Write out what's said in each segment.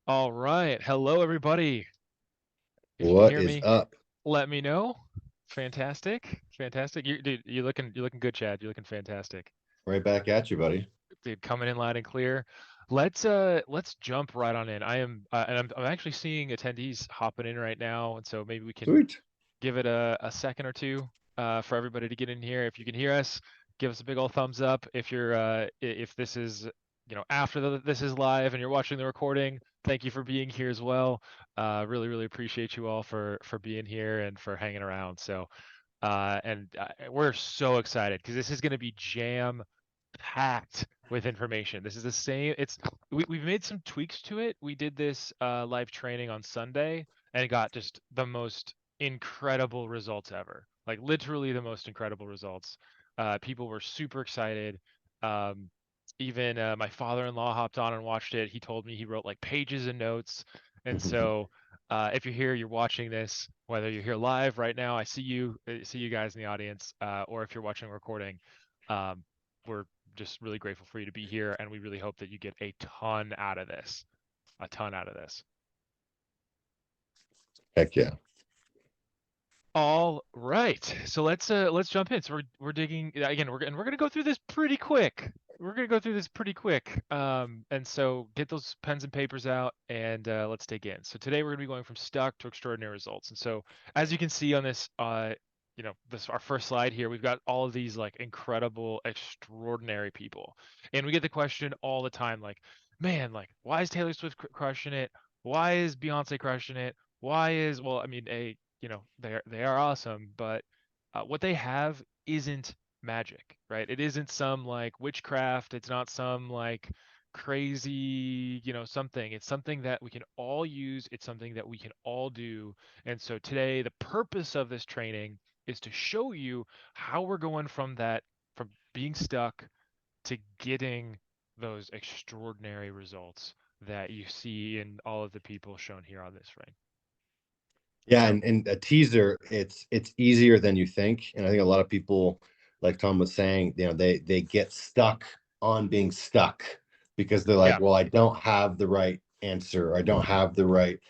All right. Hello, everybody. If you can What hear is me, up? let me know. Fantastic. Fantastic. Dude, you're looking good, Chad. You're looking fantastic. Right back at you, buddy. Dude, coming in loud and clear. Let's jump right on in. I am and I'm actually seeing attendees hopping in right now, and so maybe we can Sweet. give it a second or two for everybody to get in here. If you can hear us, give us a big old thumbs up. If you're if this is after this is live and you're watching the recording, thank you for being here as well. Really appreciate you all for being here and for hanging around. So we're so excited because this is going to be jam packed with information. This is the same. We've made some tweaks to it. We did this live training on Sunday and got just the most incredible results ever. Like literally the most incredible results. People were super excited. Um, even my father-in-law hopped on and watched it. He told me he wrote like pages and notes. And so if you're here, you're watching this, whether you're here live right now, see you guys in the audience, or if you're watching a recording, um, we're just really grateful for you to be here, and we really hope that you get a ton out of this. A ton out of this. Heck yeah. All right, so let's jump in. So we're digging again. We're gonna go through this pretty quick. We're gonna go through this pretty quick. And so get those pens and papers out, and let's dig in. So today we're gonna be going from stuck to extraordinary results. And so as you can see on this, this our first slide here, we've got all of these like incredible, extraordinary people, and we get the question all the time, like, man, like, why is Taylor Swift crushing it? Why is Beyonce crushing it? Why is well, I mean, they are awesome, but what they have isn't magic, right? It isn't some like witchcraft. It's not some like crazy, something. It's something that we can all use. It's something that we can all do. And so today, the purpose of this training is to show you how we're going from being stuck to getting those extraordinary results that you see in all of the people shown here on this ring. Yeah, So, and a teaser, it's easier than you think. And I think a lot of people, like Tom was saying, they get stuck on being stuck because they're like, yeah. well, I don't have the right answer. I don't have the right,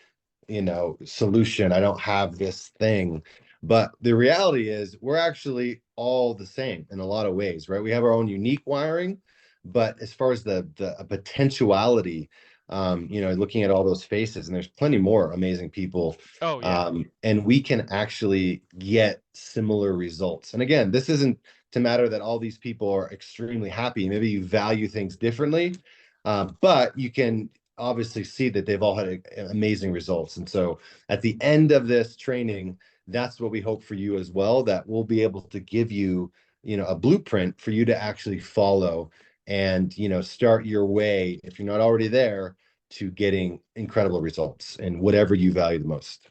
solution. I don't have this thing. But the reality is we're actually all the same in a lot of ways, right? We have our own unique wiring, but as far as the potentiality, looking at all those faces, and there's plenty more amazing people, Oh, yeah. and we can actually get similar results. And again, this isn't to matter that all these people are extremely happy. Maybe you value things differently, but you can obviously see that they've all had amazing results. And so at the end of this training, that's what we hope for you as well, that we'll be able to give you, a blueprint for you to actually follow and, start your way, if you're not already there, to getting incredible results in whatever you value the most.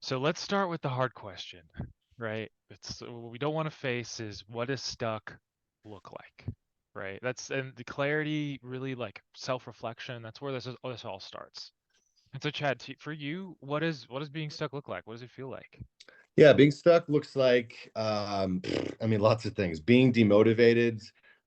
So let's start with the hard question, right? It's what we don't want to face is what does stuck look like, right? And the clarity, really like self-reflection. That's where this all starts. And so, Chad, for you, what does being stuck look like? What does it feel like? Yeah, being stuck looks like, I mean, lots of things. Being demotivated.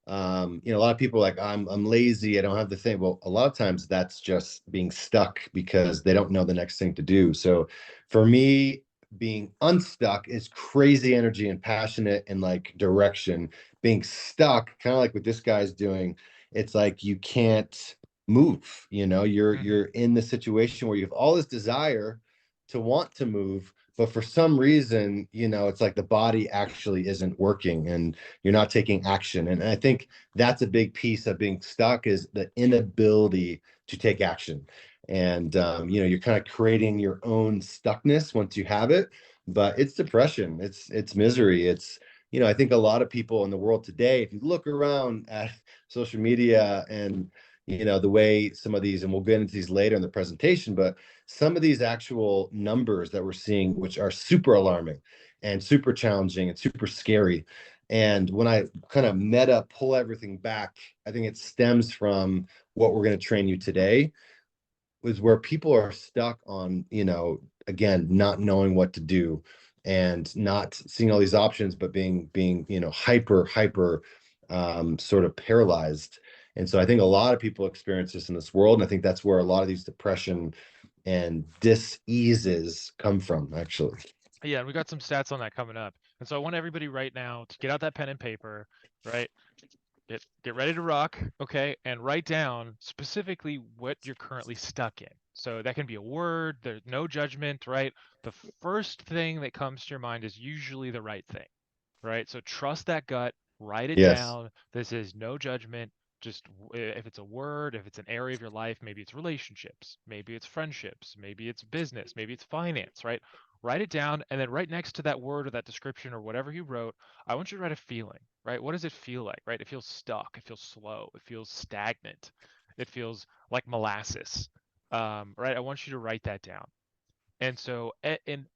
A lot of people are like, I'm lazy, I don't have the thing. Well, a lot of times that's just being stuck because they don't know the next thing to do. So for me, being unstuck is crazy energy and passionate and like direction. Being stuck, kind of like what this guy's doing, it's like you can't move. Hmm. You're in the situation where you have all this desire to want to move, but for some reason, it's like the body actually isn't working and you're not taking action. And I think that's a big piece of being stuck, is the inability to take action. And you're kind of creating your own stuckness once you have it. But it's depression, it's misery, I think a lot of people in the world today, if you look around at social media and the way some of these, and we'll get into these later in the presentation, but some of these actual numbers that we're seeing, which are super alarming and super challenging and super scary. And when I kind of meta pull everything back, I think it stems from what we're going to train you today, is where people are stuck on, again, not knowing what to do and not seeing all these options, but being, hyper, sort of paralyzed. And so I think a lot of people experience this in this world. And I think that's where a lot of these depression and dis-eases come from, actually. Yeah, and we got some stats on that coming up. And so I want everybody right now to get out that pen and paper, right? Get ready to rock, okay? And write down specifically what you're currently stuck in. So that can be a word, there's no judgment, right? The first thing that comes to your mind is usually the right thing, right? So trust that gut, write it Yes. down. This is no judgment. Just if it's a word, if it's an area of your life, maybe it's relationships, maybe it's friendships, maybe it's business, maybe it's finance, right? Write it down, and then right next to that word or that description or whatever you wrote, I want you to write a feeling, right? What does it feel like, right? It feels stuck, it feels slow, it feels stagnant, it feels like molasses, right? I want you to write that down. And so, and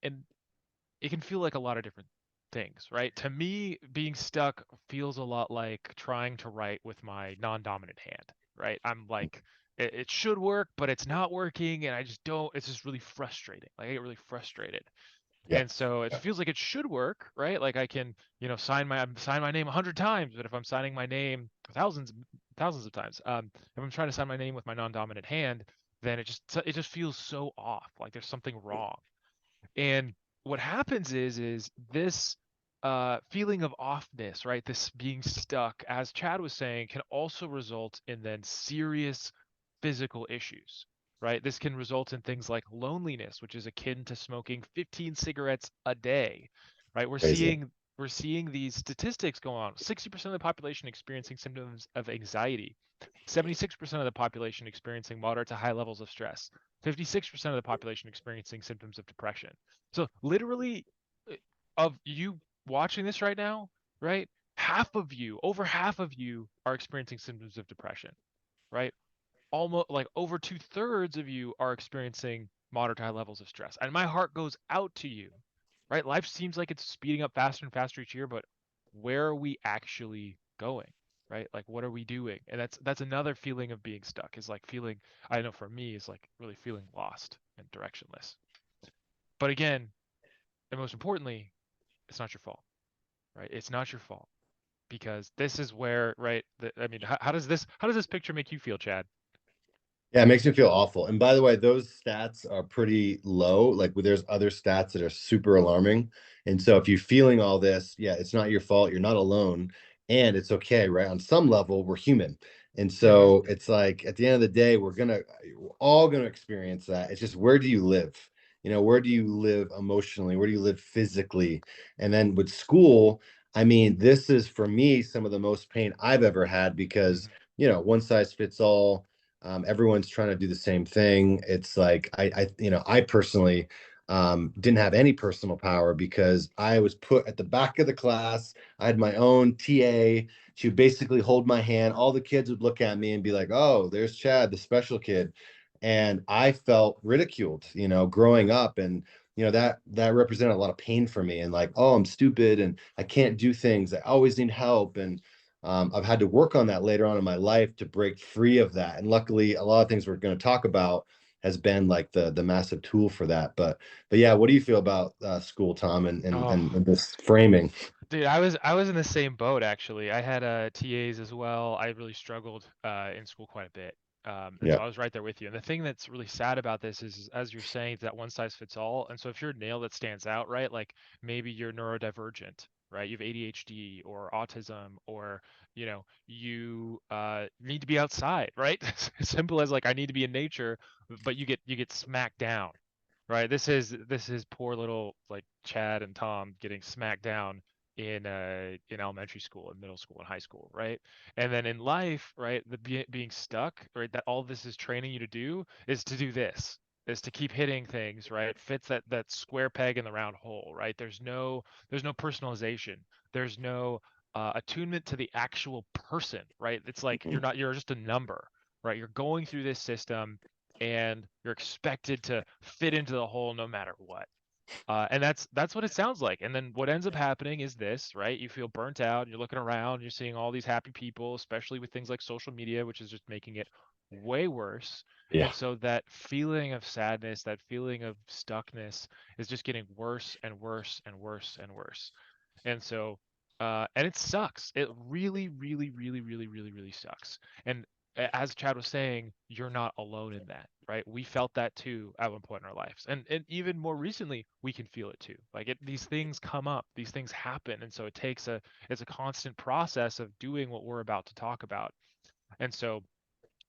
it can feel like a lot of different things, right? To me, being stuck feels a lot like trying to write with my non-dominant hand, right? I'm like, it should work, but it's not working, and I just don't. It's just really frustrating. Like I get really frustrated, Yeah. and so it feels like it should work, right? Like I can, sign my name 100 times, but if I'm signing my name thousands of times, if I'm trying to sign my name with my non-dominant hand, then it just feels so off. Like there's something wrong. And what happens is this feeling of offness, right? This being stuck, as Chad was saying, can also result in then serious physical issues, right? This can result in things like loneliness, which is akin to smoking 15 cigarettes a day, right? We're Crazy. seeing we're seeing these statistics go on. 60% of the population experiencing symptoms of anxiety, 76% of the population experiencing moderate to high levels of stress, 56% of the population experiencing symptoms of depression. So literally, uh, of you watching this right now, right? Over half of you are experiencing symptoms of depression, right? Almost like over two-thirds of you are experiencing moderate to high levels of stress. And my heart goes out to you, right? Life seems like it's speeding up faster and faster each year, but where are we actually going? Right? Like what are we doing? And that's another feeling of being stuck, is like feeling, I know for me, is like really feeling lost and directionless. But again, and most importantly, it's not your fault, right? It's not your fault, because this is where, right? I mean, how does this picture make you feel, Chad? Yeah, it makes me feel awful. And by the way, those stats are pretty low. Like there's other stats that are super alarming. And so if you're feeling all this, yeah, it's not your fault. You're not alone. And it's okay, right? On some level, we're human. And Mm-hmm. so it's like at the end of the day, we're all gonna experience that. It's just where do you live? Where do you live emotionally? Where do you live physically? And then with school, I mean, this is for me some of the most pain I've ever had because, Mm-hmm. one size fits all. Everyone's trying to do the same thing. It's like I personally didn't have any personal power because I was put at the back of the class. I had my own TA. She would basically hold my hand. All the kids would look at me and be like, "Oh, there's Chad, the special kid," and I felt ridiculed, growing up, and that represented a lot of pain for me. And like, oh, I'm stupid and I can't do things. I always need help, and I've had to work on that later on in my life to break free of that. And luckily, a lot of things we're going to talk about has been like the massive tool for that. But yeah, what do you feel about school, Tom, and Oh, this framing? dude, I was in the same boat actually. I had TAs as well. I really struggled in school quite a bit. And Yeah. so I was right there with you. And the thing that's really sad about this is, as you're saying, it's that one size fits all. And so if you're a nail that stands out, right? Like maybe you're neurodivergent, right? You have ADHD or autism, or you need to be outside, right? Simple as like I need to be in nature, but you get smacked down, right? This is poor little like Chad and Tom getting smacked down in elementary school and middle school and high school, right? And then in life, right, being stuck, right, that all this is training you to do is to do this, is to keep hitting things, right? Fits that square peg in the round hole, right? There's no personalization. There's no attunement to the actual person, right? It's like you're just a number, right? You're going through this system and you're expected to fit into the hole no matter what. And that's what it sounds like. And then what ends up happening is this, right? You feel burnt out, you're looking around, you're seeing all these happy people, especially with things like social media, which is just making it way worse. Yeah. And so that feeling of sadness, that feeling of stuckness is just getting worse and worse and worse and worse. And so And it sucks. It really, really, really, really, really, really sucks. And as Chad was saying, you're not alone in that, right? We felt that too at one point in our lives, and even more recently, we can feel it too. Like these things come up, these things happen, and so it's a constant process of doing what we're about to talk about. And so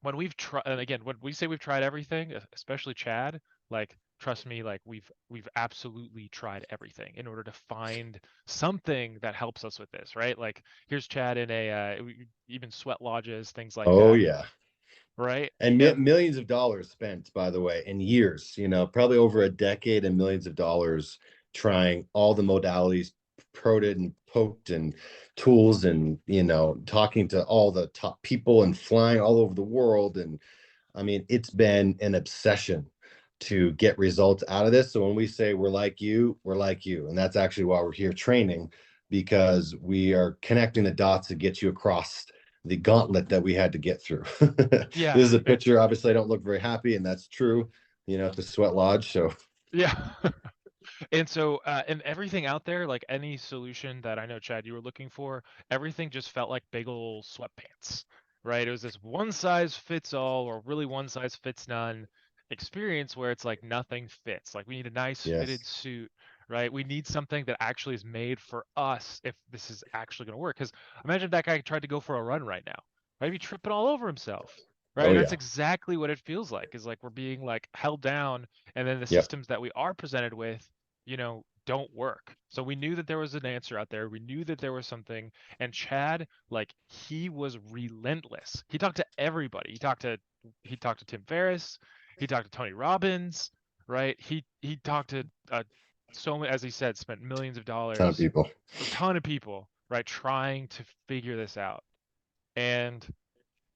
when we've tried, and again, when we say we've tried everything, especially Chad, like trust me, like we've absolutely tried everything in order to find something that helps us with this, right? Like here's Chad in even sweat lodges, things like Oh that, yeah. right? And And millions of dollars spent, by the way, in years, probably over a decade, and millions of dollars trying all the modalities, prodded and poked and tools, and talking to all the top people and flying all over the world. And I mean, it's been an obsession to get results out of this. So when we say we're like you, we're like you. And that's actually why we're here training, because we are connecting the dots to get you across the gauntlet that we had to get through. This yeah, is a picture. Obviously, I don't look very happy, and that's true, at the sweat lodge. So, yeah. And so, and everything out there, like any solution that I know, Chad, you were looking for, everything just felt like big ol' sweatpants, right? It was this one size fits all, or really one size fits none experience where it's like nothing fits. Like we need a nice fitted yes. suit, right? We need something that actually is made for us if this is actually going to work. Because imagine that guy tried to go for a run right now, right? He'd be tripping all over himself, right? Oh, That's yeah. exactly what it feels like. Is like we're being like held down, and then the Yep. systems that we are presented with don't work. So we knew that there was an answer out there. We knew that there was something. And Chad, like, he was relentless. He talked to everybody. He talked to Tim Ferriss. He talked to Tony Robbins, right? He talked to so many, as he said, spent millions of Ton of dollars, people. a ton of people, right, trying to figure this out. And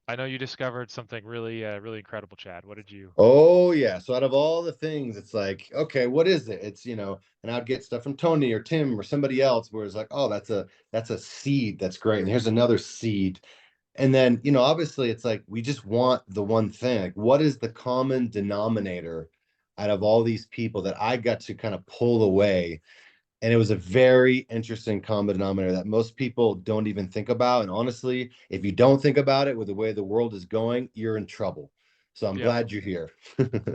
I know you discovered something really, really incredible, Chad. What did you? Oh yeah. So out of all the things, it's like, okay, what is it? It's, and I'd get stuff from Tony or Tim or somebody else where it's like, oh, that's a seed. That's great. And here's another seed. And then, obviously it's like we just want the one thing. Like, what is the common denominator out of all these people that I got to kind of pull away? And it was a very interesting common denominator that most people don't even think about. And honestly, if you don't think about it with the way the world is going, you're in trouble. So I'm Yep. glad you're here.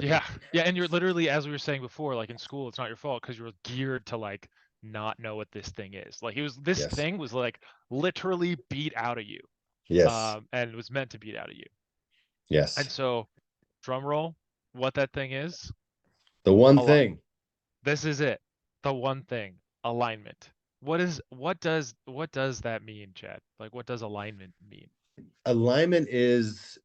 Yeah. Yeah, and you're literally, as we were saying before, like in school, it's not your fault because you're geared to like not know what this thing is. Like this Yes. thing was like literally beat out of you. Yes. And it was meant to beat out of you. And Yes. so, drum roll, what that thing is, The one a lot. thing. This is it. The one thing, alignment. What does that mean, Chad? Like what does alignment mean? Alignment is,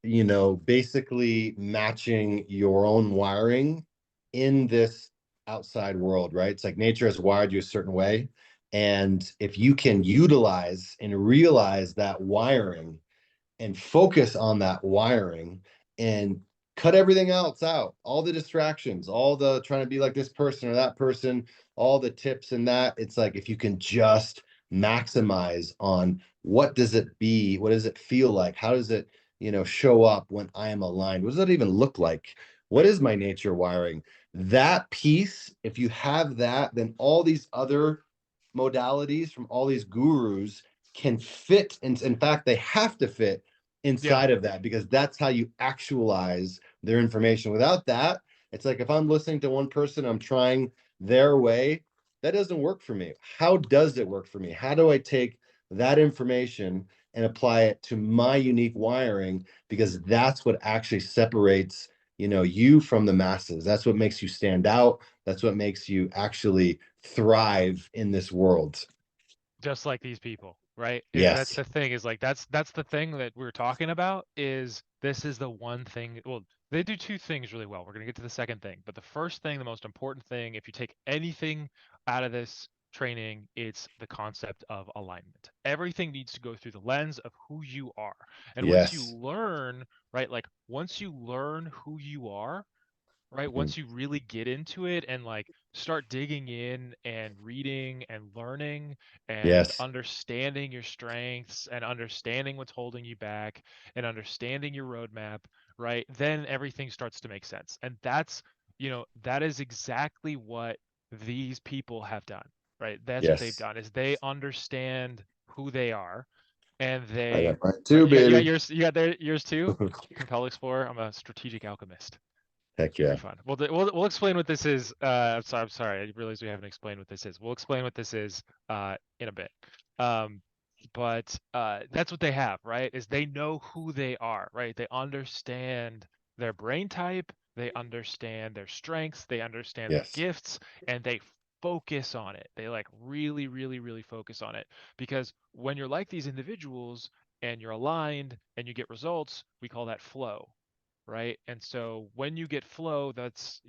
basically matching your own wiring in this outside world, right? It's like nature has wired you a certain way. And if you can utilize and realize that wiring and focus on that wiring and cut everything else out, all the distractions, all the trying to be like this person or that person, all the tips and that, it's like if you can just maximize on what does it feel like, how does it show up when I am aligned, what does that even look like, what is my nature wiring, that piece, if you have that, then all these other modalities from all these gurus can fit, in fact they have to fit Yeah. inside of that, because that's how you actualize their information. Without that, it's like if I'm listening to one person, I'm trying their way, that doesn't work for me. How does it work for me? How do I take that information and apply it to my unique wiring? Because that's what actually separates you from the masses. That's what makes you stand out. That's what makes you actually thrive in this world. Just like these people, right? That's Yes. the thing is like that's the thing that we're talking about is this is the one thing. Well, they do two things really well. We're going to get to the second thing, but the first thing, the most important thing, if you take anything out of this training, it's the concept of alignment. Everything needs to go through the lens of who you are. And once you Yes. learn, right, like once you learn who you are, right? Mhm. Once you really get into it and like start digging in and reading and learning and Yes. understanding your strengths and understanding what's holding you back and understanding your roadmap, right? Then everything starts to make sense. And that is exactly what these people have done, right? That's what they've Yes. done is they understand who they are, and I they, got mine right, too, you got baby. yours, you got there yours too. Compel Explorer. I'm a strategic alchemist. Heck Should be yeah. fun. We'll explain what this is. I'm sorry. I realize we haven't explained what this is. We'll explain what this is in a bit. Um, but that's what they have, right? Is they know who they are, right? They understand their brain type, they understand their strengths, they understand their Yes. gifts, and they focus on it. They like really, really, really focus on it. Because when you're like these individuals and you're aligned and you get results, we call that flow, right? And so when you get flow, that's,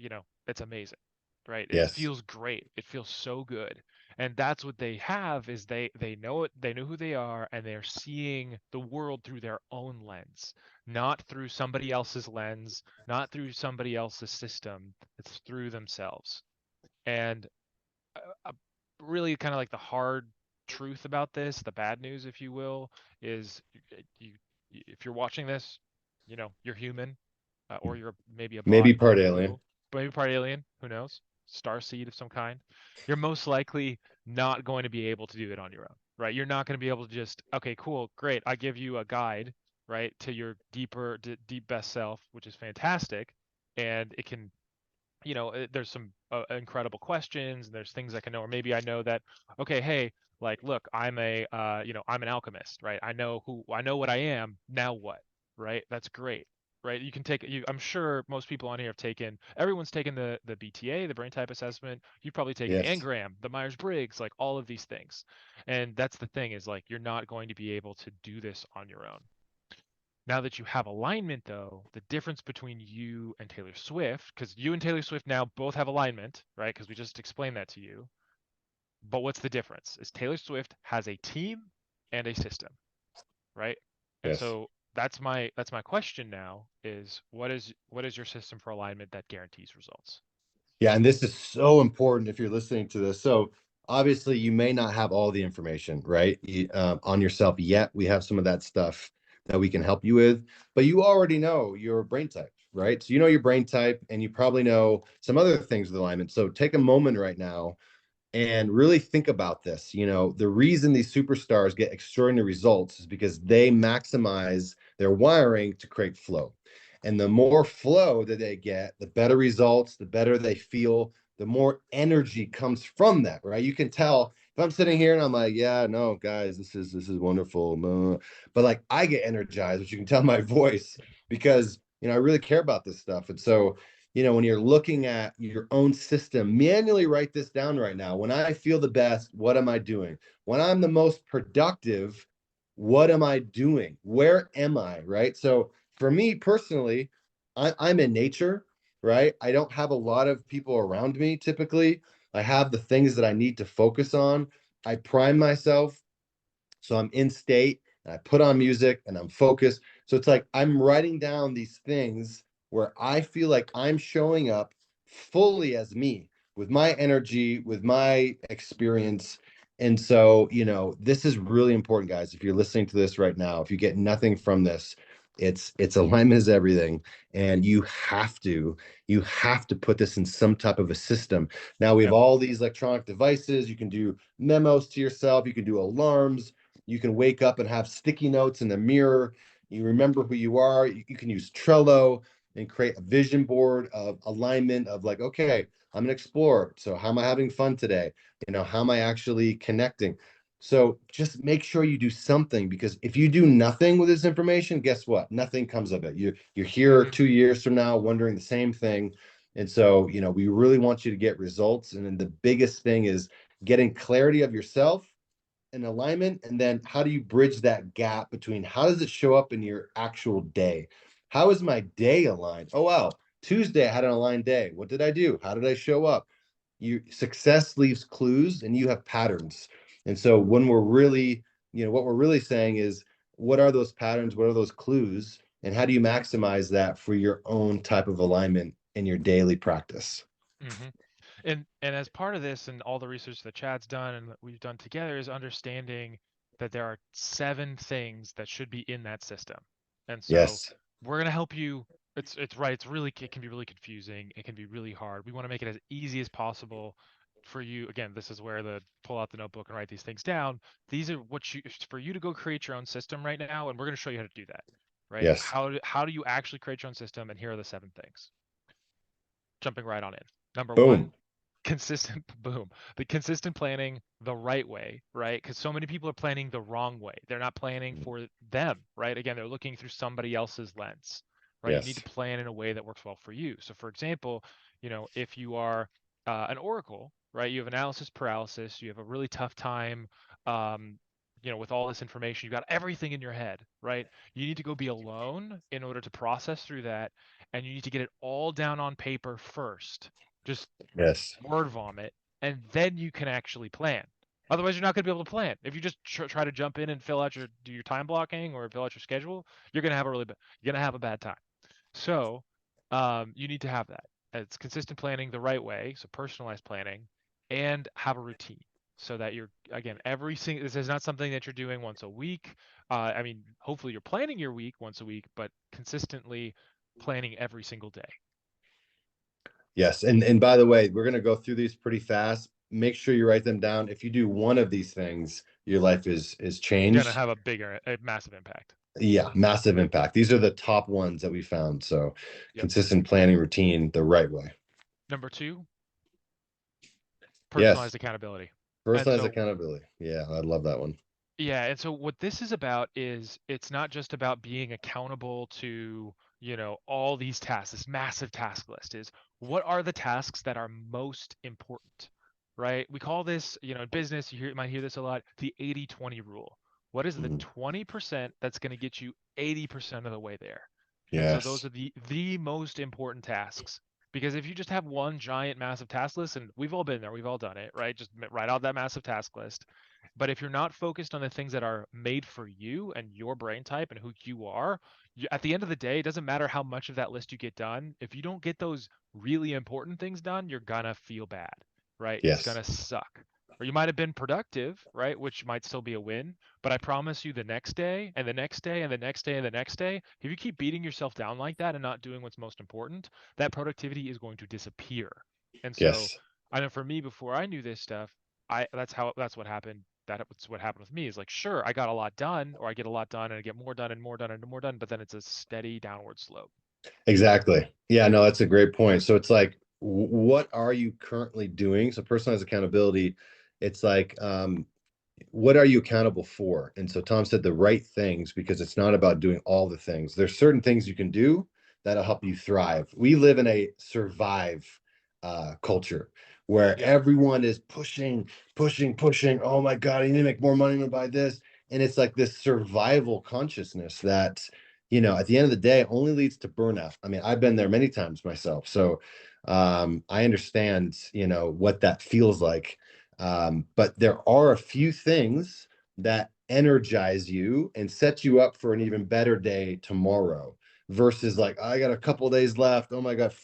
it's amazing, right? It Yes. feels great. It feels so good. And that's what they have is they know it, they know who they are, and they're seeing the world through their own lens, not through somebody else's lens, not through somebody else's system. It's through themselves. And uh, really kind of like the hard truth about this, the bad news, if you will, is you, if you're watching this, you're human, or you're maybe a bot, Maybe part alien. cool, but maybe part alien, who knows, star seed of some kind. You're most likely not going to be able to do it on your own, right? You're not going to be able to just, okay, cool, great, I give you a guide, right, to your deep best self, which is fantastic, and it can, there's some incredible questions, and there's things I can know, or maybe I know that, okay, hey, like, look, I'm an alchemist, right? I know what I am. Now what, right? That's great, right? You can take you. I'm sure most people on here have taken. Everyone's taken the BTA, the brain type assessment. You've probably taken the Yes. Engram, the Myers-Briggs, like all of these things. And that's the thing is like you're not going to be able to do this on your own. Now that you have alignment, though, the difference between you and Taylor Swift, because you and Taylor Swift now both have alignment, right? Because we just explained that to you. But what's the difference? Is Taylor Swift has a team and a system, right? And Yes. so that's my question now is what is your system for alignment that guarantees results? Yeah, and this is so important if you're listening to this. So obviously, you may not have all the information, right, on yourself yet. We have some of that stuff that we can help you with, but you already know your brain type, right? So you know your brain type, and you probably know some other things with alignment. So take a moment right now and really think about this. The reason these superstars get extraordinary results is because they maximize their wiring to create flow. And the more flow that they get, the better results, the better they feel, the more energy comes from that, right? You can tell if I'm sitting here and I'm like, yeah, no, guys, this is wonderful. But like I get energized, which you can tell my voice because I really care about this stuff. And so when you're looking at your own system, manually write this down right now. When I feel the best, what am I doing? When I'm the most productive, what am I doing? Where am I? Right. So for me personally, I'm in nature, right? I don't have a lot of people around me typically. I have the things that I need to focus on. I prime myself so I'm in state and I put on music and I'm focused. So it's like I'm writing down these things where I feel like I'm showing up fully as me with my energy, with my experience. And so, this is really important, guys. If you're listening to this right now, if you get nothing from this, it's alignment is everything. And you have to put this in some type of a system. Now we have Yep. all these electronic devices. You can do memos to yourself, you can do alarms, you can wake up and have sticky notes in the mirror. You remember who you are. You can use Trello and create a vision board of alignment of like, okay, I'm an explorer. So how am I having fun today? How am I actually connecting? So just make sure you do something, because if you do nothing with this information, guess what? Nothing comes of it. You're here Hmm. 2 years from now wondering the same thing. And so, we really want you to get results. And then the biggest thing is getting clarity of yourself and alignment, and then how do you bridge that gap between how does it show up in your actual day? How is my day aligned? Oh wow, Tuesday I had an aligned day. What did I do? How did I show up? You Success leaves clues and you have patterns. And so when we're really, what we're really saying is, what are those patterns? What are those clues? And how do you maximize that for your own type of alignment in your daily practice? Hmm. And as part of this and all the research that Chad's done and that we've done together is understanding that there are 7 things that should be in that system. And so Yes. we're gonna help you. It's right. It can be really confusing. It can be really hard. We want to make it as easy as possible. for you, again, this is where the pull out the notebook and write these things down. These are what you for you to go create your own system right now, and we're going to show you how to do that. Right? Yes. How do you actually create your own system? And here are the 7 things. Jumping right on in. Number Boom. one, consistent boom. The consistent planning the right way, right? Because so many people are planning the wrong way. They're not planning for them, right? Again, they're looking through somebody else's lens, right? You need to Yes. plan in a way that works well for you. So, for example, if you are an oracle, right? You have analysis paralysis. You have a really tough time, um, with all this information. You've got everything in your head, right? You need to go be alone in order to process through that, and you need to get it all down on paper first. Just Yes. word vomit, and then you can actually plan. Otherwise, you're not going to be able to plan. If you just try to jump in and do your time blocking or fill out your schedule, you're going to have a bad time. So, you need to have that. It's consistent planning the right way, so personalized planning, and have a routine so that you're again every single. This is not something that you're doing once a week. I mean, hopefully you're planning your week once a week, but consistently planning every single day. Yes. And by the way, we're gonna go through these pretty fast. Make sure you write them down. If you do one of these things, your life is Gonna changed. have a massive impact. Yeah, massive impact. These are the top ones that we found. So Yep. consistent planning routine the right way. Number two, Yes. personalized accountability. And Personalized so, accountability. Yeah, I love that one. yeah, and so what this is about is it's not just about being accountable to, all these tasks, this massive task list is what are the tasks that are most important, right? We call this, in business, you might hear this a lot, the 80/20 rule. What is the Mhm. 20% that's going to get you 80% of the way there? And so those Yes. are the most important tasks. Because if you just have one giant massive task list, and we've all been there, we've all done it, right? Just write out that massive task list. But if you're not focused on the things that are made for you and your brain type and who you are, at the end of the day, it doesn't matter how much of that list you get done. If you don't get those really important things done, you're gonna feel bad, right? It's Yes. gonna suck. Or you might have been productive, right? Which might still be a win. But I promise you the next day and the next day and the next day and the next day, if you keep beating yourself down like that and not doing what's most important, that productivity is going to disappear. And so Yes. I know for me, before I knew this stuff, that's what happened. That's what happened with me is like, sure, I got a lot done, or I get a lot done and I get more done and more done and more done, but then it's a steady downward slope. Exactly. Yeah, no, that's a great point. So it's like, what are you currently doing? So personalized accountability, it's like, what are you accountable for? And so Tom said the right things because it's not about doing all the things. There's certain things you can do that'll help you thrive. We live in a survive culture where Yep. everyone is pushing, pushing, pushing. Oh my God, I need to make more money to buy this. And it's like this survival consciousness that, at the end of the day, only leads to burnout. I mean, I've been there many times myself. So I understand, what that feels like. But there are a few things that energize you and set you up for an even better day tomorrow versus like, I got a couple days left. Oh my God.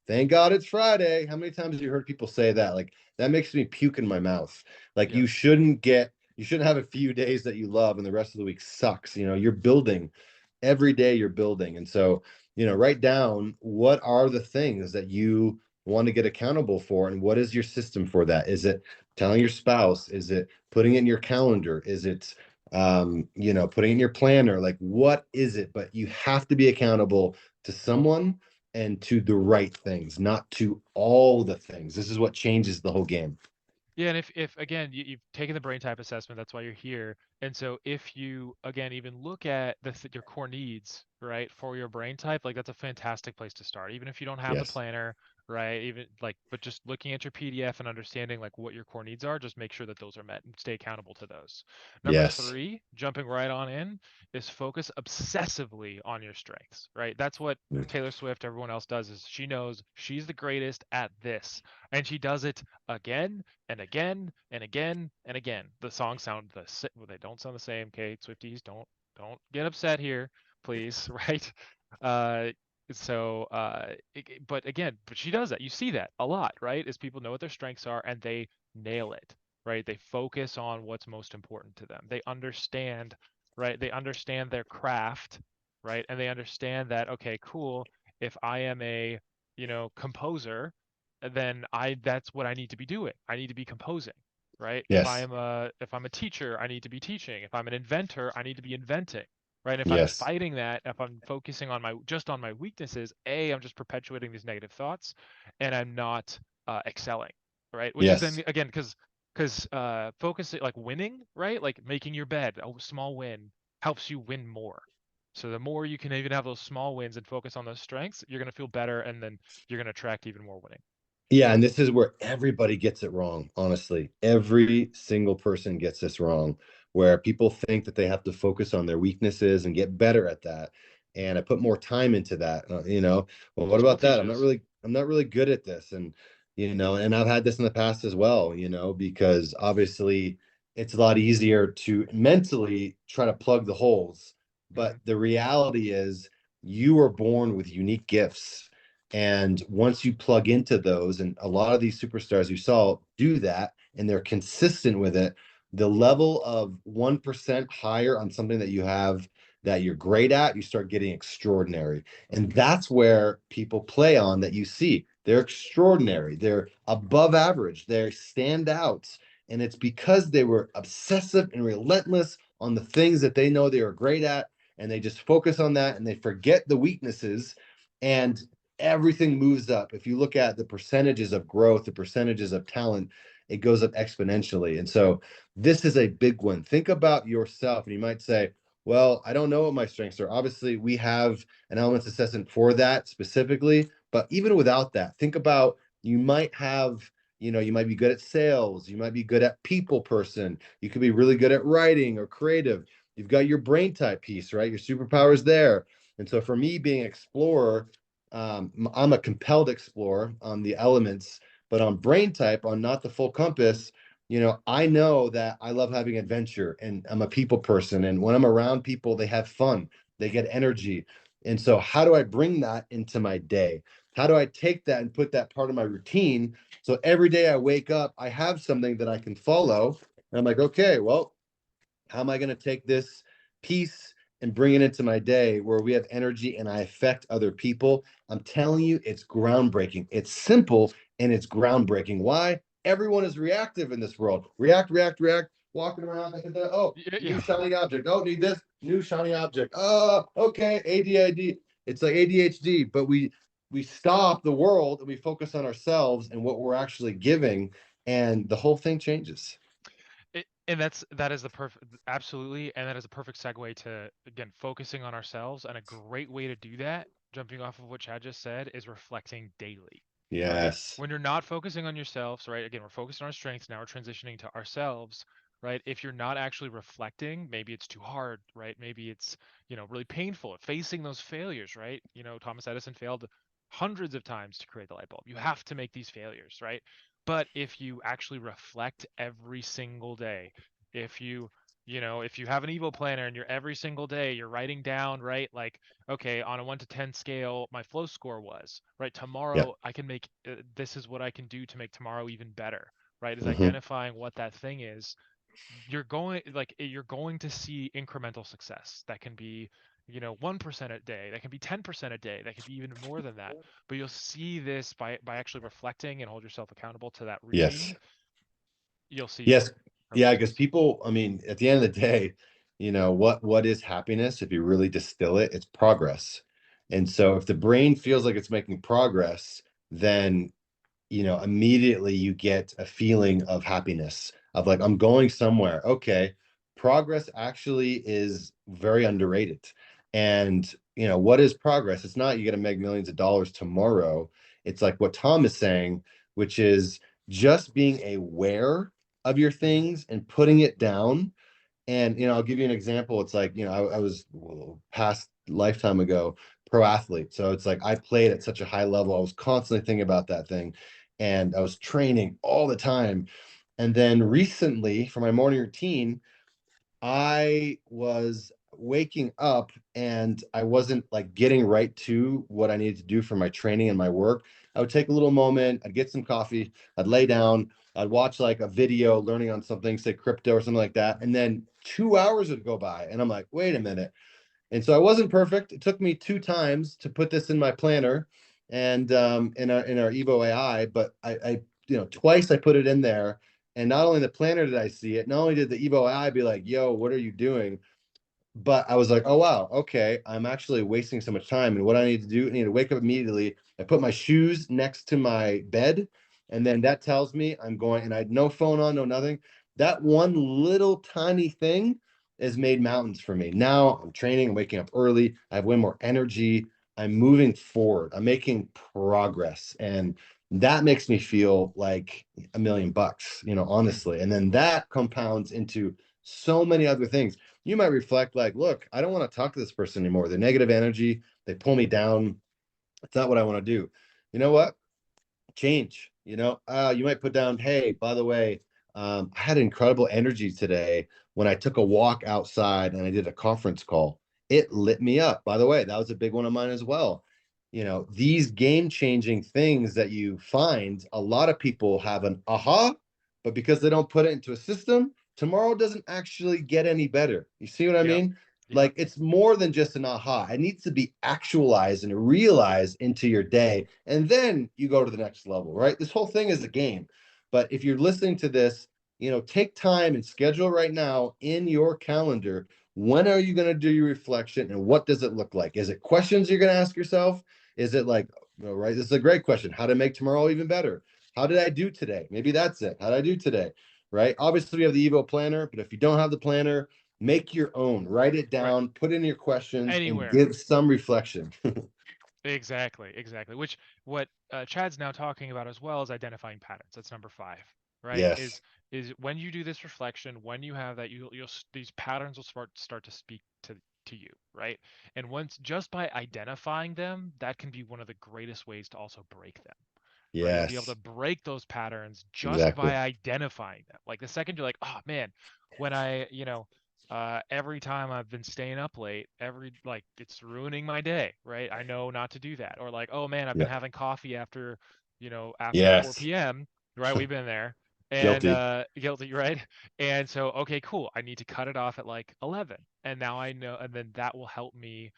Thank God it's Friday. How many times have you heard people say that? Like, that makes me puke in my mouth. Like, Yep. you shouldn't have a few days that you love and the rest of the week sucks. You're building every day you're building. And so, write down what are the things that you want to get accountable for and what is your system for that? Is it telling your spouse? Is it putting it in your calendar? Is it putting in your planner? Like, what is it? But you have to be accountable to someone and to the right things, not to all the things. This is what changes the whole game. Yeah, and if again you've taken the brain type assessment, that's why you're here. And so if you again even look at your core needs, right, for your brain type, like that's a fantastic place to start. Even if you don't have the Yes. planner, right, even like but just looking at your PDF and understanding like what your core needs are, just make sure that those are met and stay accountable to those. Number Yes. 3, jumping right on in, is focus obsessively on your strengths, right? That's what Taylor Swift, everyone else does is she knows she's the greatest at this, and she does it again and again and again and again. The songs sound well, they don't sound the same. Okay, Swifties, don't get upset here, please. Right? Uh, but again, but she does that. You see that a lot, right? Is people know what their strengths are and they nail it, right? They focus on what's most important to them. They understand, right? They understand their craft, right? And they understand that, okay, cool. If I am a, composer, then that's what I need to be doing. I need to be composing, right? Yes. If I'm a teacher, I need to be teaching. If I'm an inventor, I need to be inventing. Right. If I'm Yes. fighting that, if I'm focusing on my weaknesses, I'm just perpetuating these negative thoughts, and I'm not excelling. Right. Which is Yes. then again because focus like winning, right? Like making your bed, a small win helps you win more. So the more you can even have those small wins and focus on those strengths, you're gonna feel better, and then you're gonna attract even more winning. Yeah, and this is where everybody gets it wrong, honestly. Every single person gets this wrong, where people think that they have to focus on their weaknesses and get better at that. And I put more time into that, Well, what School about that? I'm not teaches. really I'm not really good at this. And and I've had this in the past as well, because obviously it's a lot easier to mentally try to plug the holes. Hmm. But the reality is you were born with unique gifts, and once you plug into those, and a lot of these superstars you saw do that, and they're consistent with it, the level of 1% higher on something that you have that you're great at, you start getting extraordinary. And that's where people play on that you see. They're extraordinary, they're above average, they're standouts. And it's because they were obsessive and relentless on the things that they know they are great at. And they just focus on that and they forget the weaknesses. And everything moves up. If you look at the percentages of growth, the percentages of talent, it goes up exponentially. And so this is a big one. Think about yourself, and you might say, well, I don't know what my strengths are. Obviously, we have an elements assessment for that specifically, but even without that, think about you might have, you might be good at sales, you might be good at people person, you could be really good at writing or creative. You've got your brain type piece, right? Your superpowers there. And so for me being explorer, I'm a compelled explorer on the elements, but on brain type, on not the full compass, I know that I love having adventure and I'm a people person. And when I'm around people, they have fun, they get energy. And so, how do I bring that into my day? How do I take that and put that part of my routine? So every day I wake up, I have something that I can follow. And I'm like, okay, well, how am I going to take this piece and bring it into my day where we have energy and I affect other people? I'm telling you, it's groundbreaking. It's simple and it's groundbreaking. Why? Everyone is reactive in this world. React, react, react, walking around. Oh, Yeah, new yeah. shiny object. Oh, need this new shiny object. Oh, okay. ADID. It's like ADHD, but we stop the world and we focus on ourselves and what we're actually giving, and the whole thing changes. And that is the perfect, absolutely, and that is a perfect segue to again focusing on ourselves. And a great way to do that, jumping off of what Chad just said, is reflecting daily, right? Yes. When you're not focusing on yourselves, right? Again, we're focused on our strengths. Now we're transitioning to ourselves, right? If you're not actually reflecting, maybe it's too hard, right? Maybe it's really painful facing those failures, right? Thomas Edison failed hundreds of times to create the light bulb. You have to make these failures, right? But if you actually reflect every single day, if if you have an EVO planner and you're every single day you're writing down, right? Like, okay, on a 1 to 10 scale, my flow score was, right? Yeah. Tomorrow I can make this is what I can do to make tomorrow even better, right? Is Mhm. identifying what that thing is. You're going to see incremental success. That can be 1% a day, that can be 10% a day, that can be even more than that. But you'll see this by actually reflecting and hold yourself accountable to that Yes. routine. You'll see Yes. Yeah, because tremendous. people, I mean, at the end of the day, what is happiness? If you really distill it, it's progress. And so if the brain feels like it's making progress, then immediately you get a feeling of happiness, of like, I'm going somewhere. Okay. Progress actually is very underrated. And, what is progress? It's not you're going to make millions of dollars tomorrow. It's like what Tom is saying, which is just being aware of your Mhm. things and putting it down. And I'll give you an example. It's like I was past lifetime ago pro athlete, so it's like I played at such a high level. I was constantly thinking about that thing, and I was training all the time. And then recently, for my morning routine, I was waking up and I wasn't like getting right to what I needed to do for my training and my work. I would take a little moment, I'd get some coffee, I'd lay down, I'd watch like a video learning on something, say crypto or something like that. And then 2 hours would go by and I'm like, wait a minute. And so I wasn't perfect. It took me two times to put this in my planner. and in our Evo AI, but I twice I put it in there, and not only in the planner did I see it, not only did the Evo AI be like, "Yo, what are you doing?" But I was like, oh wow, okay, I'm actually wasting so much time. And what I need to do, I need to wake up immediately. I put my shoes next to my bed, and then that tells me I'm going, and I had no phone on, no nothing. That one little tiny thing has made mountains for me. Now I'm training, I'm waking up early, I have way more energy, I'm moving forward, I'm making progress. And that makes me feel like $1 million, honestly. And then that compounds into so many other things. You might reflect like, look, I don't want to talk to this person anymore. The negative energy, they pull me down. It's not what I want to do. You know what? Change. You might put down, hey, by the way, I had incredible energy today when I took a walk outside and I did a conference call. It lit me up. By the way, that was a big one of mine as well. These game changing things that you find, a lot of people have an aha, but because they don't put it into a system, tomorrow doesn't actually get any better. You see what I Yep. mean? Yep. Like it's more than just an aha. It needs to be actualized and realized into your day. And then you go to the next level, right? This whole thing is a game. But if you're listening to this, take time and schedule right now in your calendar. When are you going to do your reflection and what does it look like? Is it questions you're going to ask yourself? Is it like, right? This is a great question. How to make tomorrow even better? How did I do today? Maybe that's it. How did I do today? Right? Obviously, we have the EVO planner, but if you don't have the planner, make your own, write it Right. down, put in your questions, and Anywhere. give some reflection. Exactly, exactly. Which what Chad's now talking about as well is identifying patterns. That's number five, right? Is Yes. is when you do this reflection, when you have that, these patterns will start to speak to you, right? And once just by identifying them, that can be one of the greatest ways to also break them, right? To be able to Yes. break those patterns just Exactly. by identifying them. Like the second you're like, oh man, when I, every time I've been staying up late, like it's ruining my day, right? I know not to do that. Or like, oh man, I've been Yep. having coffee after Yes. 4 p.m., right? We've been there. And Guilty. guilty, right? And so, okay, cool. I need to cut it off at like 11. And now I know, and then that will help me,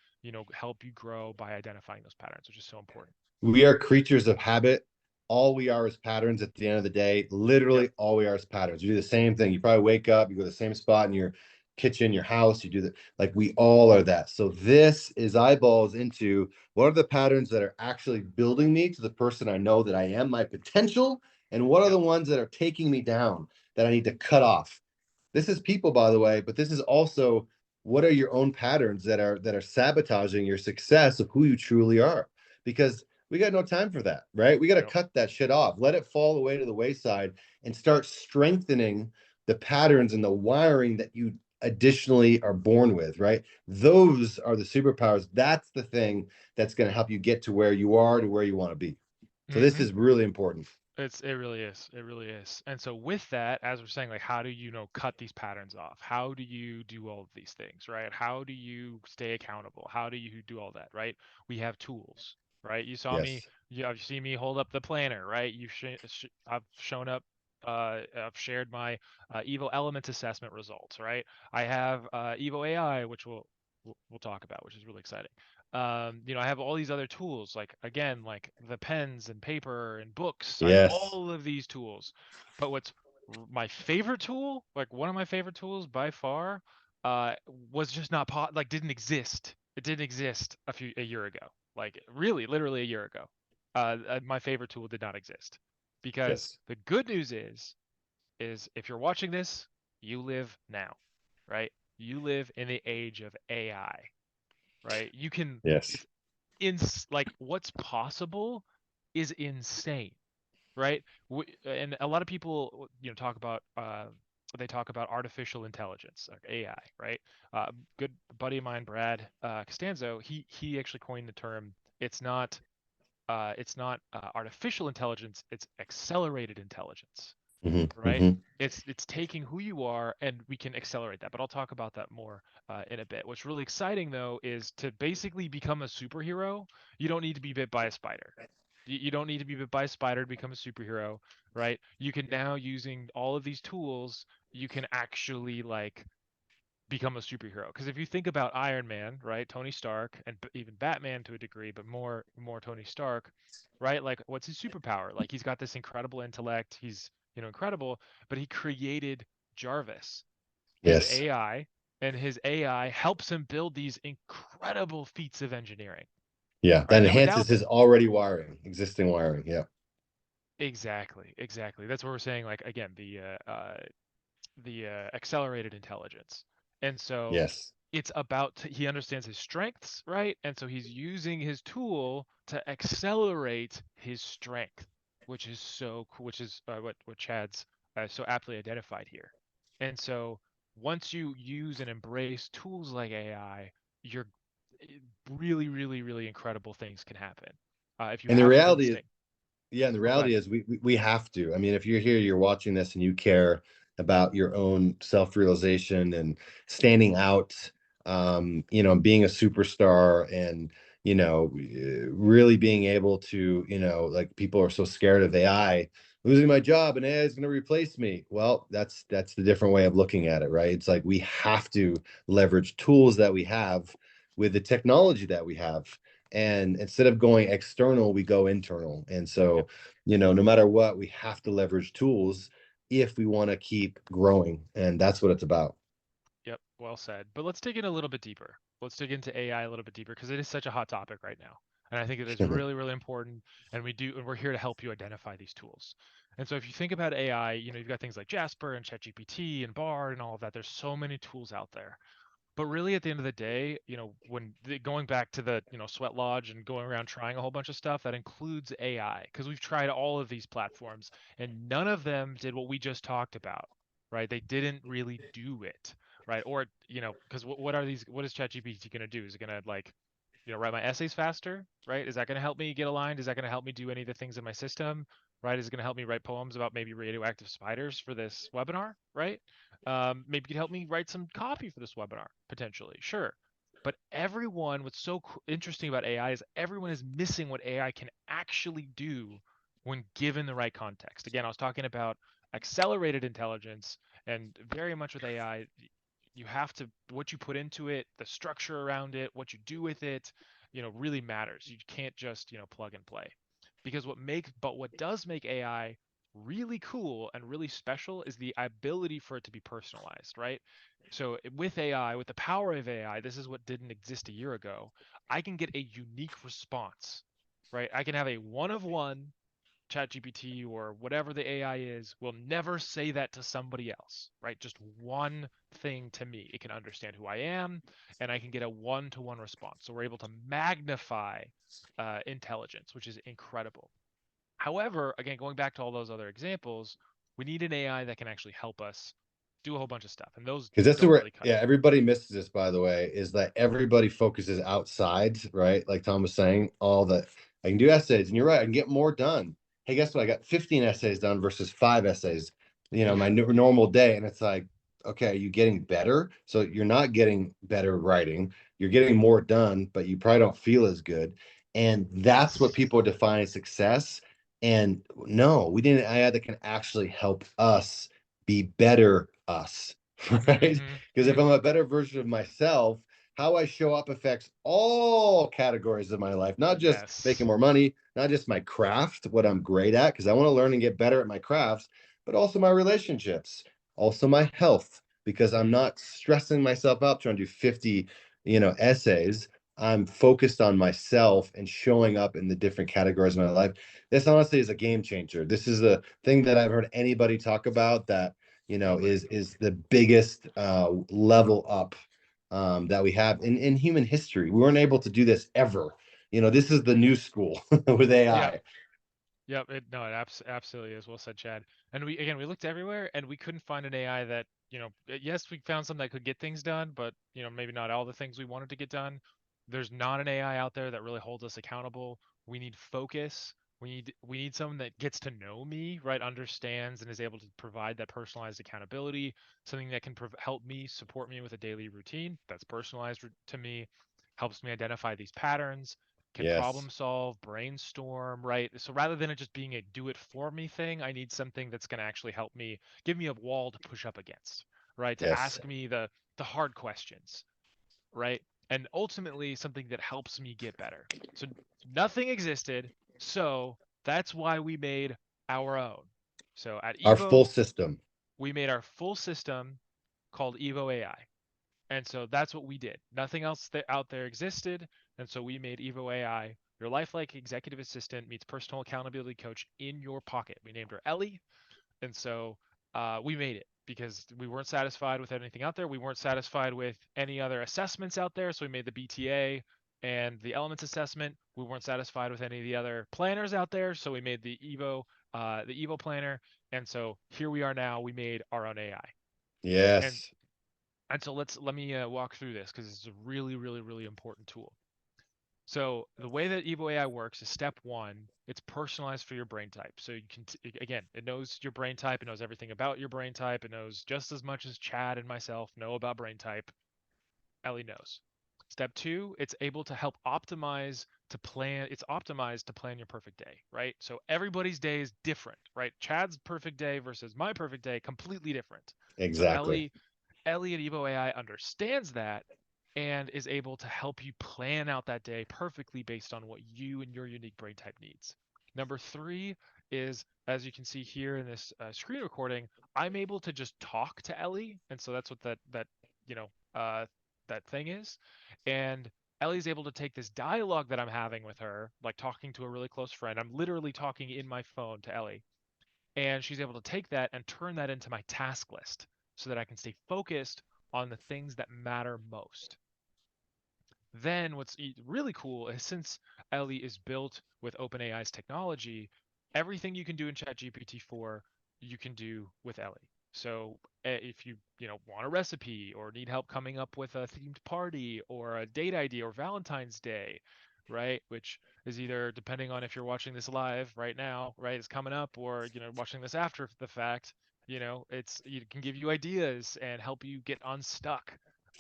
help you grow by identifying those patterns, which is so important. We are creatures of habit. All we are is patterns at the end of the day. Yep. Literally, all we are is patterns. You do the same thing. You probably wake up, you go to the same spot in your kitchen, your house, you do that. Like we all are that. So, this is eyeballs into what are the patterns that are actually building me to the person I know that I am, my potential, and what are Yep. the ones that are taking me down that I need to cut off. This is people, by the way, but this is also what are your own patterns that are sabotaging your success of who you truly are. Because we got no time for that, right? We got to Nope. cut that shit off, let it fall away to the wayside, and start strengthening the patterns and the wiring that you additionally are born with, right? Those are the superpowers. That's the thing that's going to help you get to where you are, to where you want to be. So this Mm-hmm. is really important. It really is. It really is. And so with that, as we're saying, like how do you know cut these patterns off? How do you do all of these things, right? How do you stay accountable? How do you do all that, right? We have tools, right? You saw me, Yes. you've seen me hold up the planner, right? I've shown up, I've shared my EVO Elements assessment results, right? I have EVO AI, which we'll talk about, which is really exciting. I have all these other tools, like again, like the pens and paper and books. I have Yes. all of these tools. But my favorite tool, like one of my favorite tools by far, was just not like didn't exist. It didn't exist a year ago. Like really, literally a year ago. My favorite tool did not exist. Because Yes. the good news is if you're watching this, you live now, right? You live in the age of AI, right? Yes. It's in like what's possible is insane, right? And a lot of people, talk about they talk about artificial intelligence, like AI, right? Good buddy of mine, Brad Costanzo, he actually coined the term. It's not artificial intelligence. It's accelerated intelligence, Hmm. right? Hmm. It's taking who you are and we can accelerate that. But I'll talk about that more in a bit. What's really exciting though is to basically become a superhero. You don't need to be bit by a spider. You don't need to be bit by a spider to become a superhero, right? You can now using all of these tools, you can actually like become a superhero. Because if you think about Iron Man, right, Tony Stark, and even Batman to a degree, but more Tony Stark, right? Like, what's his superpower? Like, he's got this incredible intellect. He's, incredible, but he created Jarvis, his Yes. AI, and his AI helps him build these incredible feats of engineering, Yeah, right? that And enhances without his already wiring, existing wiring. Yeah. exactly, that's what we're saying. Like, again, the accelerated intelligence. And so Yes. it's about he understands his strengths, right? And so he's using his tool to accelerate his strength, which is so cool, which is what Chad's so aptly identified here. And so once you use and embrace tools like AI, you're eh, really incredible things can happen if you And the have this reality is, instinct. yeah, and the Oh, go ahead. reality is we have to. I mean, if you're here, you're watching this and you care about your own self-realization and standing out, being a superstar and, really being able to, like people are so scared of AI losing my job and AI is going to replace me. Well, that's the different way of looking at it, right? It's like we have to leverage tools that we have with the technology that we have, and instead of going external we go internal. And Yep. so, no matter what, we have to leverage tools if we want to keep growing, and that's what it's about. Yep, well said. But let's dig in a little bit deeper. Let's dig into AI a little bit deeper because it is such a hot topic right now. And I think it is really important. And we're here to help you identify these tools. And so if you think about AI, you've got things like Jasper and ChatGPT and Bard and all of that. There's so many tools out there. But really, at the end of the day, going back to the, sweat lodge and going around trying a whole bunch of stuff, that includes AI because we've tried all of these platforms and none of them did what we just talked about, right? They didn't really do it, right? Or, because what is ChatGPT going to do? Is it going to like, write my essays faster, right? Is that going to help me get aligned? Is that going to help me do any of the things in my system, right? Is it going to help me write poems about maybe radioactive spiders for this webinar, right? Maybe you could help me write some copy for this webinar, potentially. Sure. But what's so interesting about AI is everyone is missing what AI can actually do when given the right context. Again, I was talking about accelerated intelligence, and very much with AI, you have to, what you put into it, the structure around it, what you do with it, really matters. You can't just, plug and play. Because what does make AI really cool and really special is the ability for it to be personalized, right? So with AI, with the power of AI, this is what didn't exist a year ago. I can get a unique response, right? I can have a one of one. ChatGPT or whatever the AI is will never say that to somebody else, right? Just one thing to me. It can understand who I am, and I can get a one-to-one response. So we're able to magnify intelligence, which is incredible. However, again, going back to all those other examples, we need an AI that can actually help us do a whole bunch of stuff, and those Because this is don't where, really cut yeah, it. everybody misses this, by the way, is that everybody focuses outside, right? Like Tom was saying, all the I can do essays, and you're right, I can get more done. Hey, guess what? I got 15 essays done versus 5 essays, my Yeah. normal day. And it's like, okay, are you getting better? So you're not getting better writing, you're getting more done, but you probably don't feel as good. And that's what Yes. people define as success. And no, we need an AI that can actually help us be better us. Right? Mm-hmm. Because if I'm Mm-hmm. a better version of myself, how I show up affects all categories of my life, not just making Yes. more money, not just my craft, what I'm great at, because I want to learn and get better at my crafts, but also my relationships, also my health, because I'm Mm. not stressing myself out trying to do 50, essays. I'm focused on myself and showing up in the different categories of my life. This honestly is a game changer. This is a thing that I've heard anybody talk about that, Totally. is the biggest level up that we have in human history. We weren't able to do this ever. This is the new school with Yeah. AI. Yep. No, it absolutely is. Well said, Chad. And we looked everywhere and we couldn't find an AI that, yes, we found some that could get things done, but, maybe not all the things we wanted to get done. There's not an AI out there that really holds us accountable. We need focus. We need someone that gets to know me, right? Understands and is able to provide that personalized accountability, something that can help me, support me with a daily routine that's personalized to me, helps me identify these patterns, can Yes. problem solve, brainstorm, right? So rather than it just being a do it for me thing, I need something that's going to actually help me, give me a wall to push up against, right? To Yes. ask me the hard questions, right? And ultimately something that helps me get better. So nothing existed, so that's why we made our own. So at Our full EVO, system. we made our full system called EVO AI. And so that's what we did. Nothing else that out there existed. And so we made EVO AI your lifelike executive assistant meets personal accountability coach in your pocket. We named her Ellie. And so we made it because we weren't satisfied with anything out there. We weren't satisfied with any other assessments out there. So we made the BTA and the elements assessment. We weren't satisfied with any of the other planners out there. So we made the EVO planner. And so here we are now. We made our own AI. And Yes. and so let me walk through this because it's a really, really, really important tool. So the way that EVO AI works is step one, it's personalized for your brain type. So you can, again, it knows your brain type, it knows everything about your brain type, it knows just as much as Chad and myself know about brain type. Ellie knows. Step two, it's able to help optimize to plan, it's optimized to plan your perfect day, right? So everybody's day is different, right? Chad's perfect day versus my perfect day, completely different. So Exactly. Ellie at EVO AI understands that and is able to help you plan out that day perfectly based on what you and your unique brain type needs. Number three is, as you can see here in this screen recording, I'm able to just talk to Ellie, and so that's what that you know uh, that thing is, and Ellie's able to take this dialogue that I'm having with her, like talking to a really close friend. I'm literally talking in my phone to Ellie, and she's able to take that and turn that into my task list so that I can stay focused on the things that matter most. Then what's really cool is since Ellie is built with OpenAI's technology, everything you can do in ChatGPT 4, you can do with Ellie. So if you want a recipe or need help coming up with a themed party or a date idea or Valentine's Day, right? Which is either depending on if you're watching this live right now, right? It's coming up, or watching this after the fact. It can give you ideas and help you get unstuck.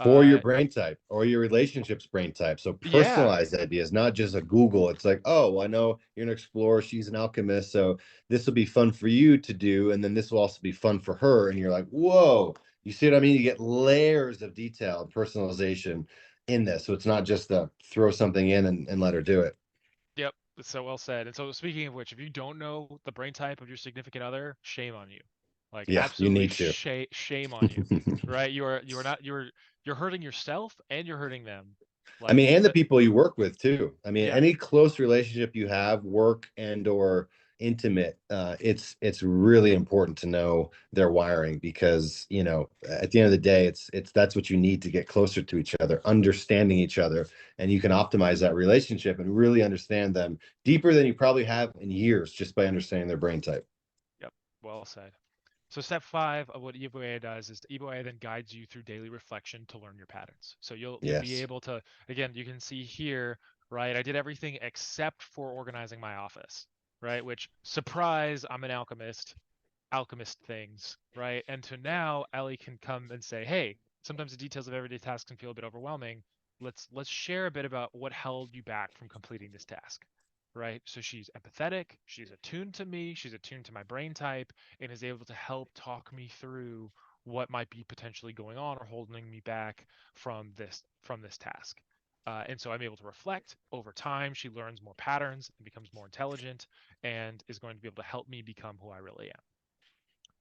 For your Uh, brain type or your relationships brain type. So yeah, personalized ideas, not just a Google. It's like, oh, well, I know you're an explorer, she's an alchemist, so this will be fun for you to do, and then this will also be fun for her. And you're like, whoa, you see what I mean? You get layers of detail and personalization in this. So it's not just throw something in and let her do it. yep. So well said. And so speaking of which, if you don't know the brain type of your significant other, shame on you. Like Yeah, you absolutely need to. shame on you. Right? You are not you're hurting yourself and you're hurting them. I Like mean, and the that people you work with too. I mean, yeah. any close relationship you have, work and or intimate, it's really important to know their wiring because at the end of the day, it's that's what you need to get closer to each other, understanding each other, and you can optimize that relationship and really understand them deeper than you probably have in years just by understanding their brain type. Yep. Well said. So step five of what EVO does is EVO then guides you through daily reflection to learn your patterns. So you'll be Yes. able to, again, you can see here, right? I did everything except for organizing my office, right? Which surprise, I'm an alchemist things, right? And so now Ellie can come and say, hey, sometimes the details of everyday tasks can feel a bit overwhelming. Let's share a bit about what held you back from completing this task. Right. So she's empathetic, she's attuned to me, she's attuned to my brain type, and is able to help talk me through what might be potentially going on or holding me back from this task. And so I'm able to reflect over time. She learns more patterns and becomes more intelligent and is going to be able to help me become who I really am.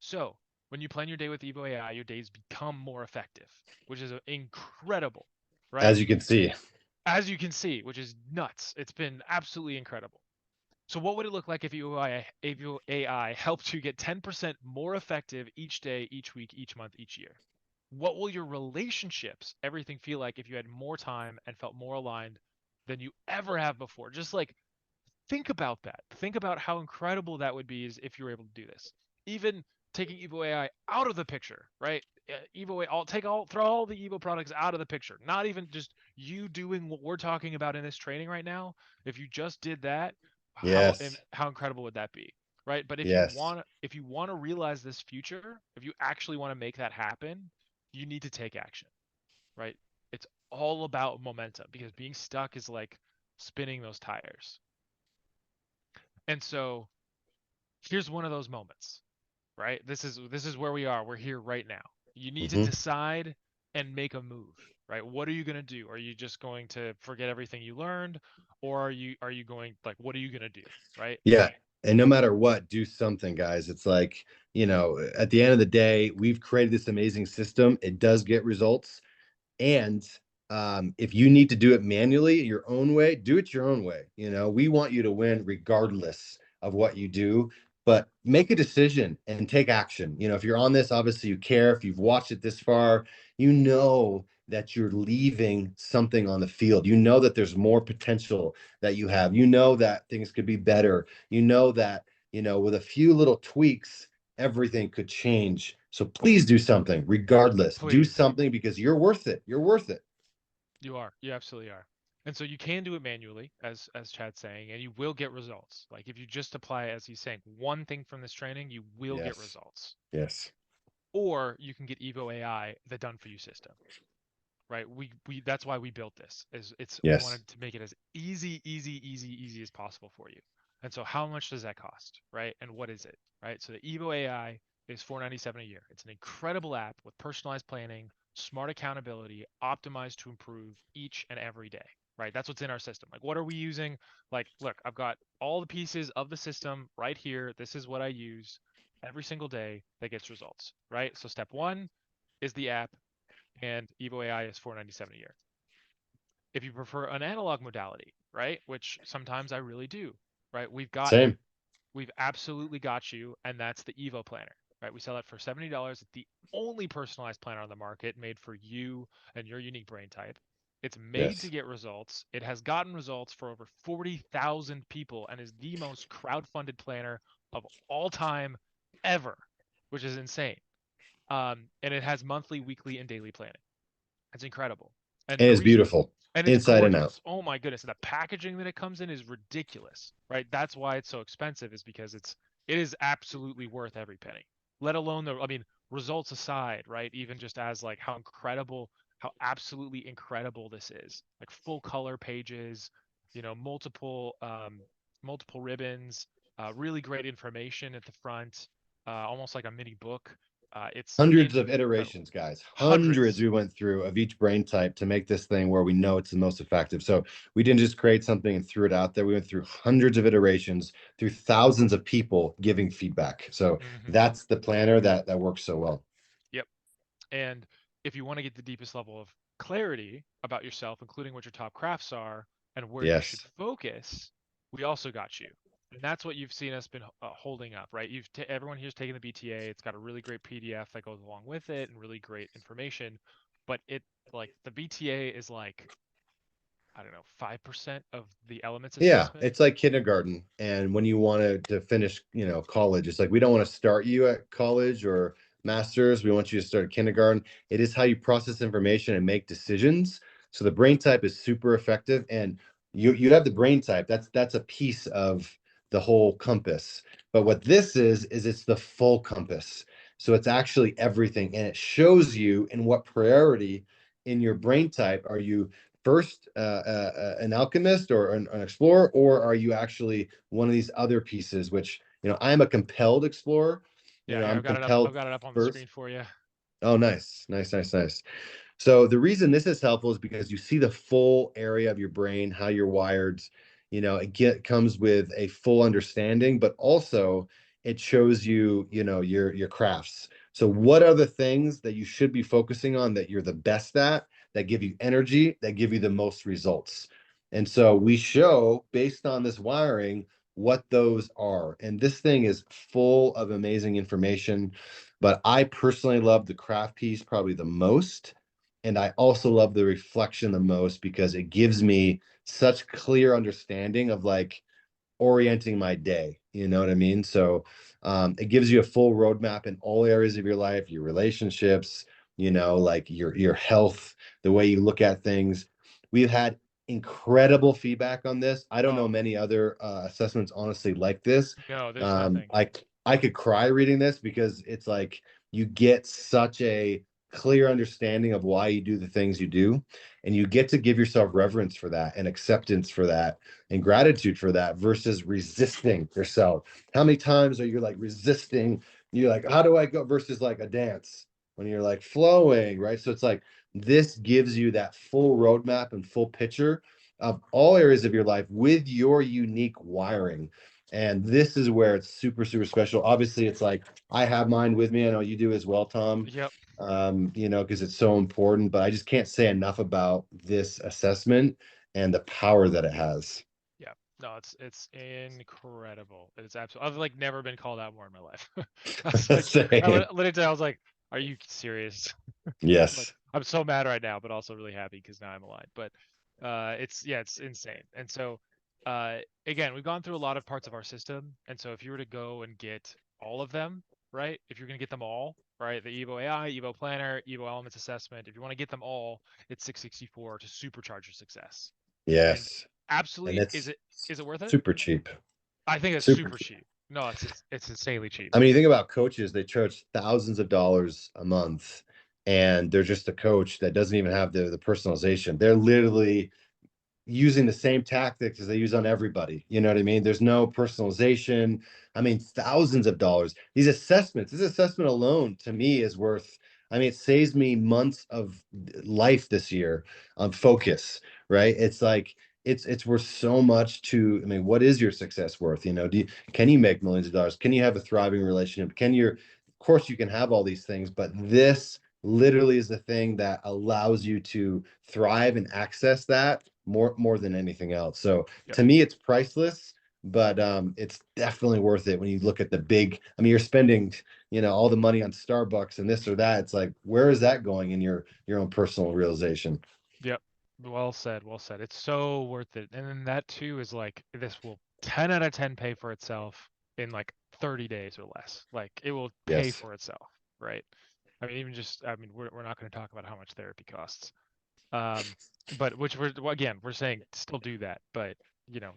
So when you plan your day with Evo AI, your days become more effective, which is incredible, right? As you can see. As you can see, which is nuts. It's been absolutely incredible. So what would it look like if Evo AI helped you get 10% more effective each day, each week, each month, each year? What will your relationships, everything feel like if you had more time and felt more aligned than you ever have before? Just like think about that. Think about how incredible that would be if you were able to do this. Even taking Evo AI out of the picture, right? Evo, throw all the Evo products out of the picture. Not even just you doing what we're talking about in this training right now. If you just did that, Yes. how incredible would that be, right? But Yes. if you want to realize this future, if you actually want to make that happen, you need to take action, right? It's all about momentum because being stuck is like spinning those tires. And so here's one of those moments, right? This is where we are. We're here right now. You need to Hmm. decide and make a move, right? What are you going to do? Are you just going to forget everything you learned, or are you going, like, what are you going to do, right? Yeah. And no matter what, do something, guys. It's like, at the end of the day, we've created this amazing system. It does get results. And if you need to do it manually your own way, do it your own way. We want you to win regardless of what you do, but make a decision and take action. If you're on this, obviously you care. If you've watched it this far, you know that you're leaving something on the field. You know that there's more potential that you have. You know that things could be better. You know that, with a few little tweaks, everything could change. So please do something regardless. Do Please. something because you're worth it. You're worth it. You are. You absolutely are. And so you can do it manually, as Chad's saying, and you will get results. Like if you just apply, as he's saying, one thing from this training, you will get Yes. results. Yes. Or you can get EVO AI, the done for you system, right? We that's why we built this. Is it's we Yes. wanted to make it as easy as possible for you. And so how much does that cost, right? And what is it, right? So the EVO AI is $497 a year. It's an incredible app with personalized planning, smart accountability, optimized to improve each and every day, right? That's what's in our system. Like, what are we using? Like, look, I've got all the pieces of the system right here. This is what I use every single day that gets results, right? So step one is the app, and EVO AI is $497 a year. If you prefer an analog modality, right, which sometimes I really do, right, we've got you. Same. We've absolutely got you, and that's the EVO Planner, right? We sell it for $70. It's the only personalized planner on the market made for you and your unique brain type. It's made to Yes. get results. It has gotten results for over 40,000 people and is the most crowd-funded planner of all time ever, which is insane. And it has monthly, weekly, and daily planning. It's incredible. And And the it's reason, beautiful and it's inside and out. gorgeous. Oh my goodness. And the packaging that it comes in is ridiculous, right? That's why it's so expensive, is because it is absolutely worth every penny. Let alone I mean, results aside, right? Even just as like how incredible, how absolutely incredible this is. Like full color pages, multiple ribbons, really great information at the front, almost like a mini book. It's Hundreds of incredible. iterations, guys. Hundreds Hundreds. we went through of each brain type to make this thing where we know it's the most effective. So we didn't just create something and threw it out there. We went through hundreds of iterations through thousands of people giving feedback. So Hmm. that's the planner that works so well. Yep. And if you want to get the deepest level of clarity about yourself, including what your top crafts are and where you should Yes. focus, we also got you. And that's what you've seen us been holding up, right? Everyone here's taken the BTA. It's got a really great PDF that goes along with it and really great information. But like the BTA is like, I don't know, 5% of the elements Yeah, assessment. it's like kindergarten. And when you want to finish, college, it's like we don't want to start you at college or master's. We want you to start at kindergarten. It is how you process information and make decisions. So the brain type is super effective. And you have the brain type. That's a piece of the whole compass. But what this is it's the full compass. So it's actually everything. And it shows you in what priority in your brain type are you first an alchemist or an explorer, or are you actually one of these other pieces, which, I'm a compelled explorer. Yeah, here I'm I've got it up. I've compelled got it up on the first. screen for you. Oh, nice, nice, nice, nice. So the reason this is helpful is because you see the full area of your brain, how you're wired. Comes with a full understanding, but also it shows you, your crafts. So what are the things that you should be focusing on that you're the best at, that give you energy, that give you the most results? And so we show based on this wiring what those are. And this thing is full of amazing information. But I personally love the craft piece probably the most. And I also love the reflection the most because it gives me such clear understanding of like orienting my day. You know what I mean? So it gives you a full roadmap in all areas of your life, your relationships, like your health, the way you look at things. We've had incredible feedback on this. I don't know Oh, many other assessments honestly like this. no, there's Um, nothing. I I could cry reading this because it's like you get such a clear understanding of why you do the things you do, and you get to give yourself reverence for that and acceptance for that and gratitude for that versus resisting yourself. How many times are you like resisting? You're like, how do I go versus like a dance? when you're like flowing, right? So it's like this gives you that full roadmap and full picture of all areas of your life with your unique wiring. And this is where it's super, super special. Obviously, it's like I have mine with me. I know you do as well, Tom. Yep. Because it's so important, but I just can't say enough about this assessment and the power that it has. Yeah. No, it's incredible. It's absolutely. I've like never been called out more in my life. I was like, Same. literally, I was like, "Are you serious?" Like, Yes. I'm so mad right now, but also really happy because now I'm alive. But it's yeah, it's insane. And so, uh, again, we've gone through a lot of parts of our system, and so if you were to go and get all of them, right? If you're gonna get them all, right? The Evo AI, Evo Planner, Evo Elements Assessment. If you want to get them all, it's 664 to supercharge your success. And Yes. And absolutely, it's is it worth it? super cheap. I think it's Super super cheap. cheap. No, it's insanely cheap. I mean, you think about coaches, they charge thousands of dollars a month, and they're just a coach that doesn't even have the personalization. They're literally using the same tactics as they use on everybody. You know what I mean? There's no personalization. I mean, thousands of dollars. These assessments, this assessment alone to me is worth, I mean, it saves me months of life this year on focus, right? It's like it's worth so much to, I mean, what is your success worth? Can you make millions of dollars? Can you have a thriving relationship? Of course you can have all these things, but this literally is the thing that allows you to thrive and access that more than anything else. So Yep. to me, it's priceless, but it's definitely worth it when you look at the big. I mean, you're spending all the money on Starbucks and this or that. It's like, where is that going in your own personal realization? Yep. Well said. Well said. It's so worth it. And then that too is like this will 10 out of 10 pay for itself in like 30 days or less. Like it will pay Yes, for itself, right? I mean, even just I mean, we're not going to talk about how much therapy costs. Um, but which we're well, again, we're saying still do that, but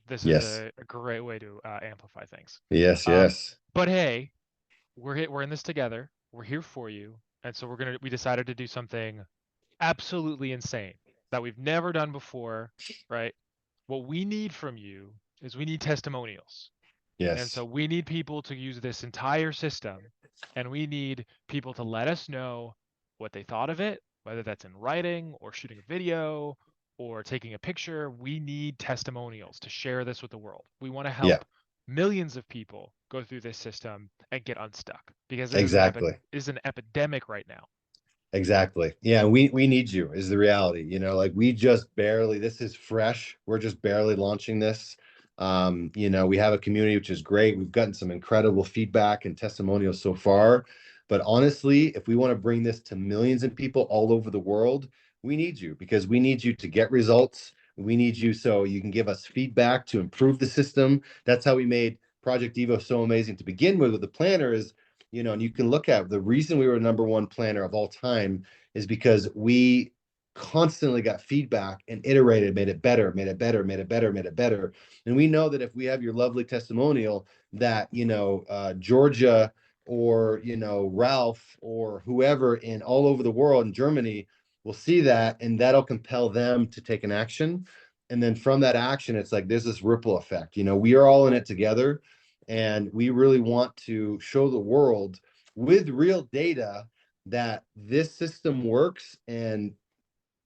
this is yes, a great way to amplify things. yes, Um, yes, but hey, we're in this together. We're here for you. And so we decided to do something absolutely insane that we've never done before, right? What we need from you is we need testimonials. And yes, so we need people to use this entire system, and we need people to let us know what they thought of it, whether that's in writing or shooting a video or taking a picture. We need testimonials to share this with the world. We want to yeah, help millions of people go through this system and get unstuck because it exactly. is an epidemic right now. Exactly. Yeah, we need you is the reality. Like we just barely, this is fresh. We're just barely launching this. We have a community which is great. We've gotten some incredible feedback and testimonials so far. But honestly, if we want to bring this to millions of people all over the world, we need you because we need you to get results. We need you so you can give us feedback to improve the system. That's how we made Project Evo so amazing to begin with the planner is and you can look at the reason we were number one planner of all time is because we constantly got feedback and iterated, made it better, made it better, made it better, made it better. And we know that if we have your lovely testimonial that, Georgia or, Ralph or whoever in all over the world in Germany will see that and that'll compel them to take an action. And then from that action, it's like there's this ripple effect. We are all in it together. And we really want to show the world with real data that this system works and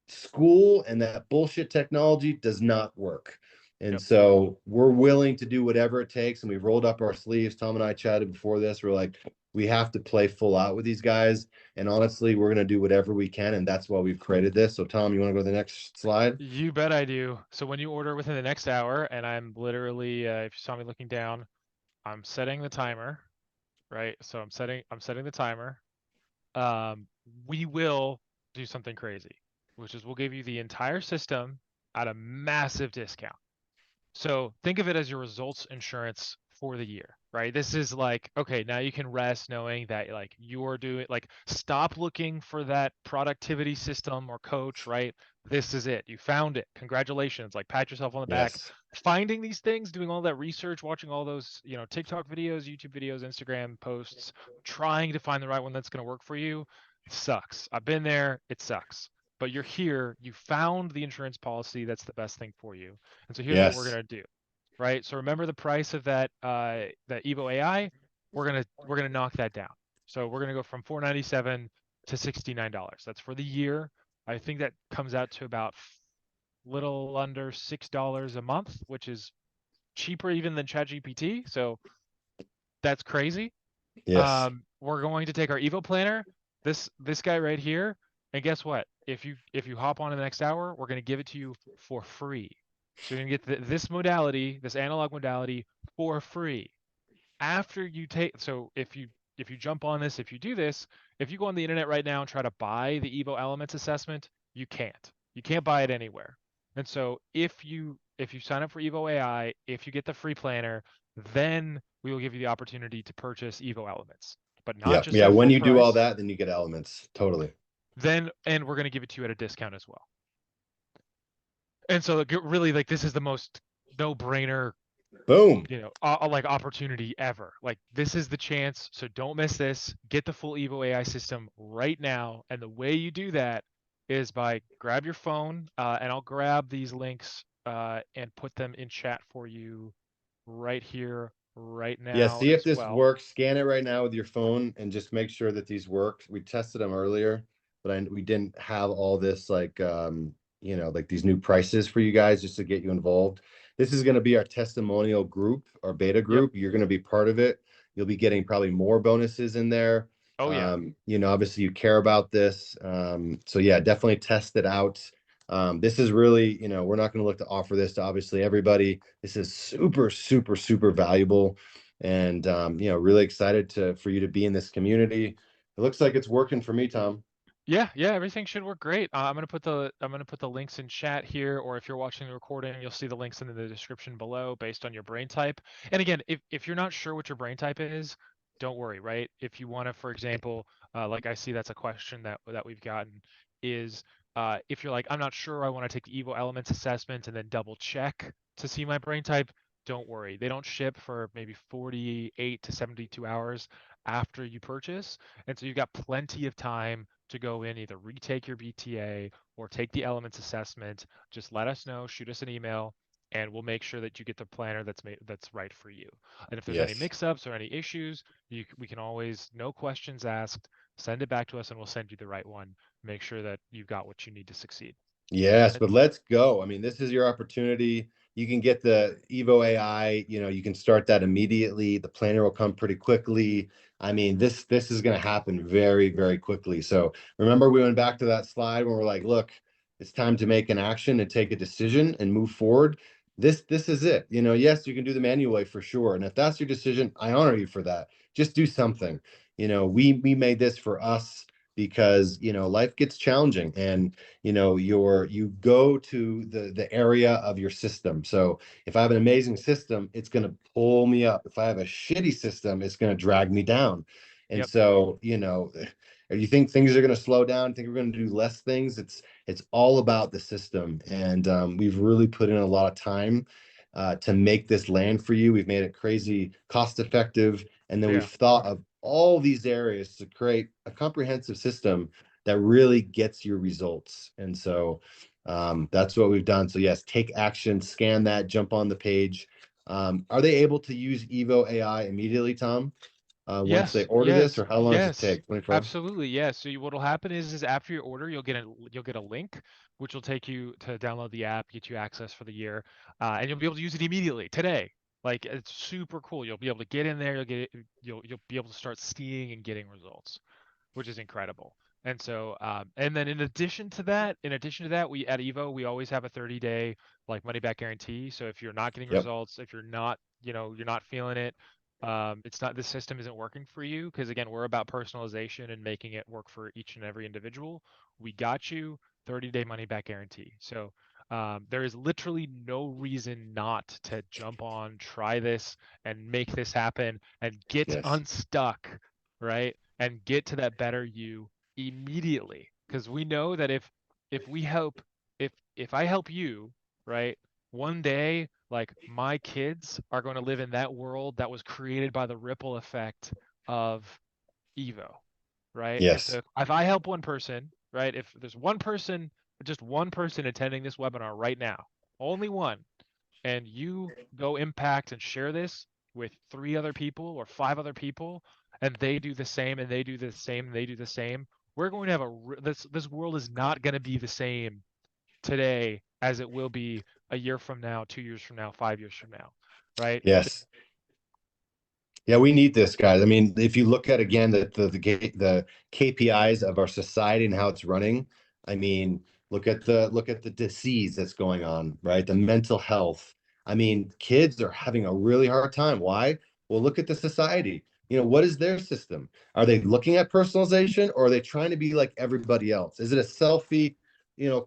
school and that bullshit technology does not work. And Yep. so we're willing to do whatever it takes. And we've rolled up our sleeves. Tom and I chatted before this. We're like, we have to play full out with these guys. And honestly, we're going to do whatever we can. And that's why we've created this. So, Tom, you want to go to the next slide? You bet I do. So when you order within the next hour, and I'm literally, if you saw me looking down, I'm setting the timer, right? So I'm setting the timer. Um, we will do something crazy, which is we'll give you the entire system at a massive discount. So think of it as your results insurance for the year, right? This is like, okay, now you can rest knowing that like you're doing like stop looking for that productivity system or coach, right? This is it. You found it. Congratulations. Like pat yourself on the back. Yes. Finding these things, doing all that research, watching all those, TikTok videos, YouTube videos, Instagram posts, trying to find the right one that's going to work for you sucks. I've been there. It sucks. But you're here. You found the insurance policy that's the best thing for you. And so here's what we're Yes. gonna do, right? So remember the price of that EVO AI. We're gonna knock that down. So we're gonna go from 497 to $69. That's for the year. I think that comes out to about little under $6 a month, which is cheaper even than ChatGPT. So that's crazy. Yes. We're going to take our EVO planner, this guy right here, and guess what? If you hop on in the next hour, we're going to give it to you for free. So you're going to get this modality, this analog modality, for free. After you take, so if you jump on this, if you do this, if you go on the internet right now and try to buy the EVO Elements assessment, you can't. You can't buy it anywhere. And so if you sign up for EVO AI, if you get the free planner, then we will give you the opportunity to purchase EVO Elements, but not Yeah. just Yeah. at When full you do all price. that, then you get elements. Totally. Then and we're going to give it to you at a discount as well. And so really like this is the most no-brainer, Boom. like opportunity ever. Like this is the chance, so don't miss this. Get the full Evo AI system right now, and the way you do that is by grab your phone, and I'll grab these links and put them in chat for you right here, right Yeah, now see if as this well. works. Scan it right now with your phone and just make sure that these work. We tested them earlier, but we didn't have all this like like these new prices for you guys just to get you involved. This is going to be our testimonial group, our beta Yep. group. You're going to be part of it. You'll be getting probably more bonuses in there. Oh yeah. Obviously you care about this. So yeah, definitely test it out. This is really, we're not going to look to offer this to obviously everybody. This is super, super, super valuable and really excited for you to be in this community. It looks like it's working for me, Tom. Yeah, yeah, everything should work great. I'm gonna put the links in chat here, or if you're watching the recording, you'll see the links in the description below based on your brain type. And again, if you're not sure what your brain type is, don't worry, right? If you want to, for example, like I see that's a question that we've gotten, is if you're like, I'm not sure, I want to take the Evo Elements assessment and then double check to see my brain type, don't worry. They don't ship for maybe 48 to 72 hours after you purchase, and so you've got plenty of time to go in, either retake your BTA or take the elements assessment. Just let us know, shoot us an email, and we'll make sure that you get the planner that's right for you. And if there's any Yes. mix-ups or any issues, we can always, no questions asked, send it back to us and we'll send you the right one. Make sure that you've got what you need to succeed. Yes, And but let's go. I mean, this is your opportunity. You can get the Evo AI, you can start that immediately. The planner will come pretty quickly. I mean, this is going to happen very, very quickly. So remember we went back to that slide when we're like, look, it's time to make an action and take a decision and move forward. This is it. Yes, you can do the manual way for sure. And if that's your decision, I honor you for that. Just do something. We made this for us because, life gets challenging and you go to the area of your system. So if I have an amazing system, it's going to pull me up. If I have a shitty system, it's going to drag me down. And yep, so if you think things are going to slow down, think we're going to do less things, it's all about the system. And we've really put in a lot of time to make this land for you. We've made it crazy cost effective, and then we've yeah. thought of all these areas to create a comprehensive system that really gets your results. And so that's what we've done. So yes, take action, scan that, jump on the page. Are they able to use Evo AI immediately, Tom? Once they Yes, order this, yes, or how long does it yes, take? 24 hours? absolutely. Yes. So what'll happen is after your order, you'll get a link, which will take you to download the app, get you access for the year, and you'll be able to use it immediately today. Like it's super cool. You'll be able to get in there. You'll be able to start seeing and getting results, which is incredible. And so, and then in addition to that, we at Evo we always have a 30-day like money back guarantee. So if you're not getting Yep. results, if you're not, you're not feeling it, it's not the system isn't working for you because again we're about personalization and making it work for each and every individual. We got you 30-day money back guarantee. So there is literally no reason not to jump on, try this, and make this happen and get Yes. unstuck, right? And get to that better you immediately. Because we know that if we help, if I help you, right, one day, like my kids are going to live in that world that was created by the ripple effect of Evo, right? And so Yes. if I help one person, right, if there's one person, just one person attending this webinar right now, only one, and you go impact and share this with 3 other people or 5 other people, and they do the same and they do the same and they do the same, we're going to have this world is not going to be the same today as it will be a year from now, 2 years from now, 5 years from now, right? Yes. Yeah, we need this, guys. I mean, if you look at again the KPIs of our society and how it's running, I mean, look at the disease that's going on, right? The mental health. I mean, kids are having a really hard time. Why? Well, look at the society. What is their system? Are they looking at personalization, or are they trying to be like everybody else? Is it a selfie,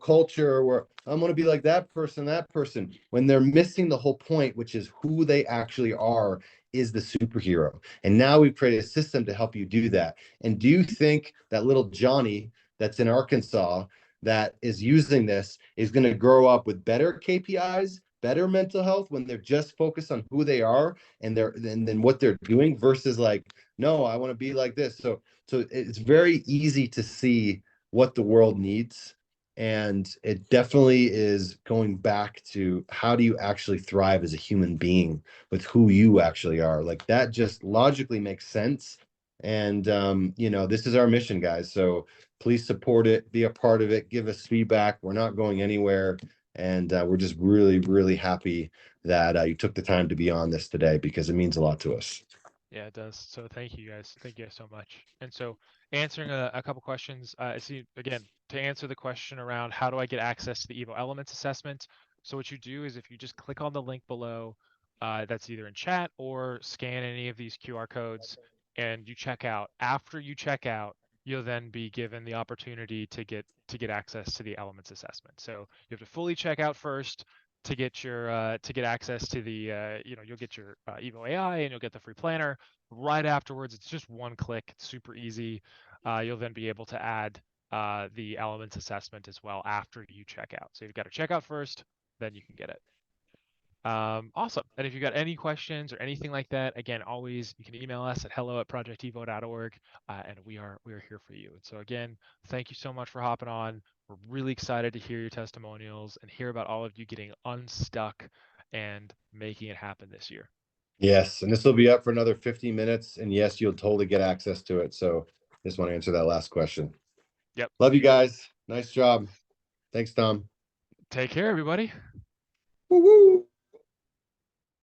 culture where I'm going to be like that person, when they're missing the whole point, which is who they actually are is the superhero. And now we've created a system to help you do that. And do you think that little Johnny that's in Arkansas that is using this is going to grow up with better KPIs, better mental health when they're just focused on who they are and then what they're doing versus like, no, I want to be like this. So it's very easy to see what the world needs. And it definitely is going back to how do you actually thrive as a human being with who you actually are. Like that just logically makes sense. And this is our mission, guys. So please support it, be a part of it, give us feedback. We're not going anywhere. And we're just really, really happy that you took the time to be on this today because it means a lot to us. Yeah, it does. So thank you guys. Thank you guys so much. And so answering a couple questions, see again, to answer the question around how do I get access to the EVO Elements assessment? So what you do is if you just click on the link below, that's either in chat or scan any of these QR codes and you check out. After you check out, you'll then be given the opportunity to get access to the Elements assessment. So you have to fully check out first to get access to the you'll get your EVO AI and you'll get the free planner right afterwards. It's just one click. It's super easy. You'll then be able to add the elements assessment as well after you check out. So you've got to check out first, then you can get it. Awesome. And if you got any questions or anything like that, again, always you can email us at hello@projectevo.org, and we are here for you. And so again, thank you so much for hopping on. We're really excited to hear your testimonials and hear about all of you getting unstuck and making it happen this year. Yes, and this will be up for another 15 minutes. And yes, you'll totally get access to it. So just want to answer that last question. Yep. Love you guys. Nice job. Thanks, Tom. Take care, everybody. Woo-woo.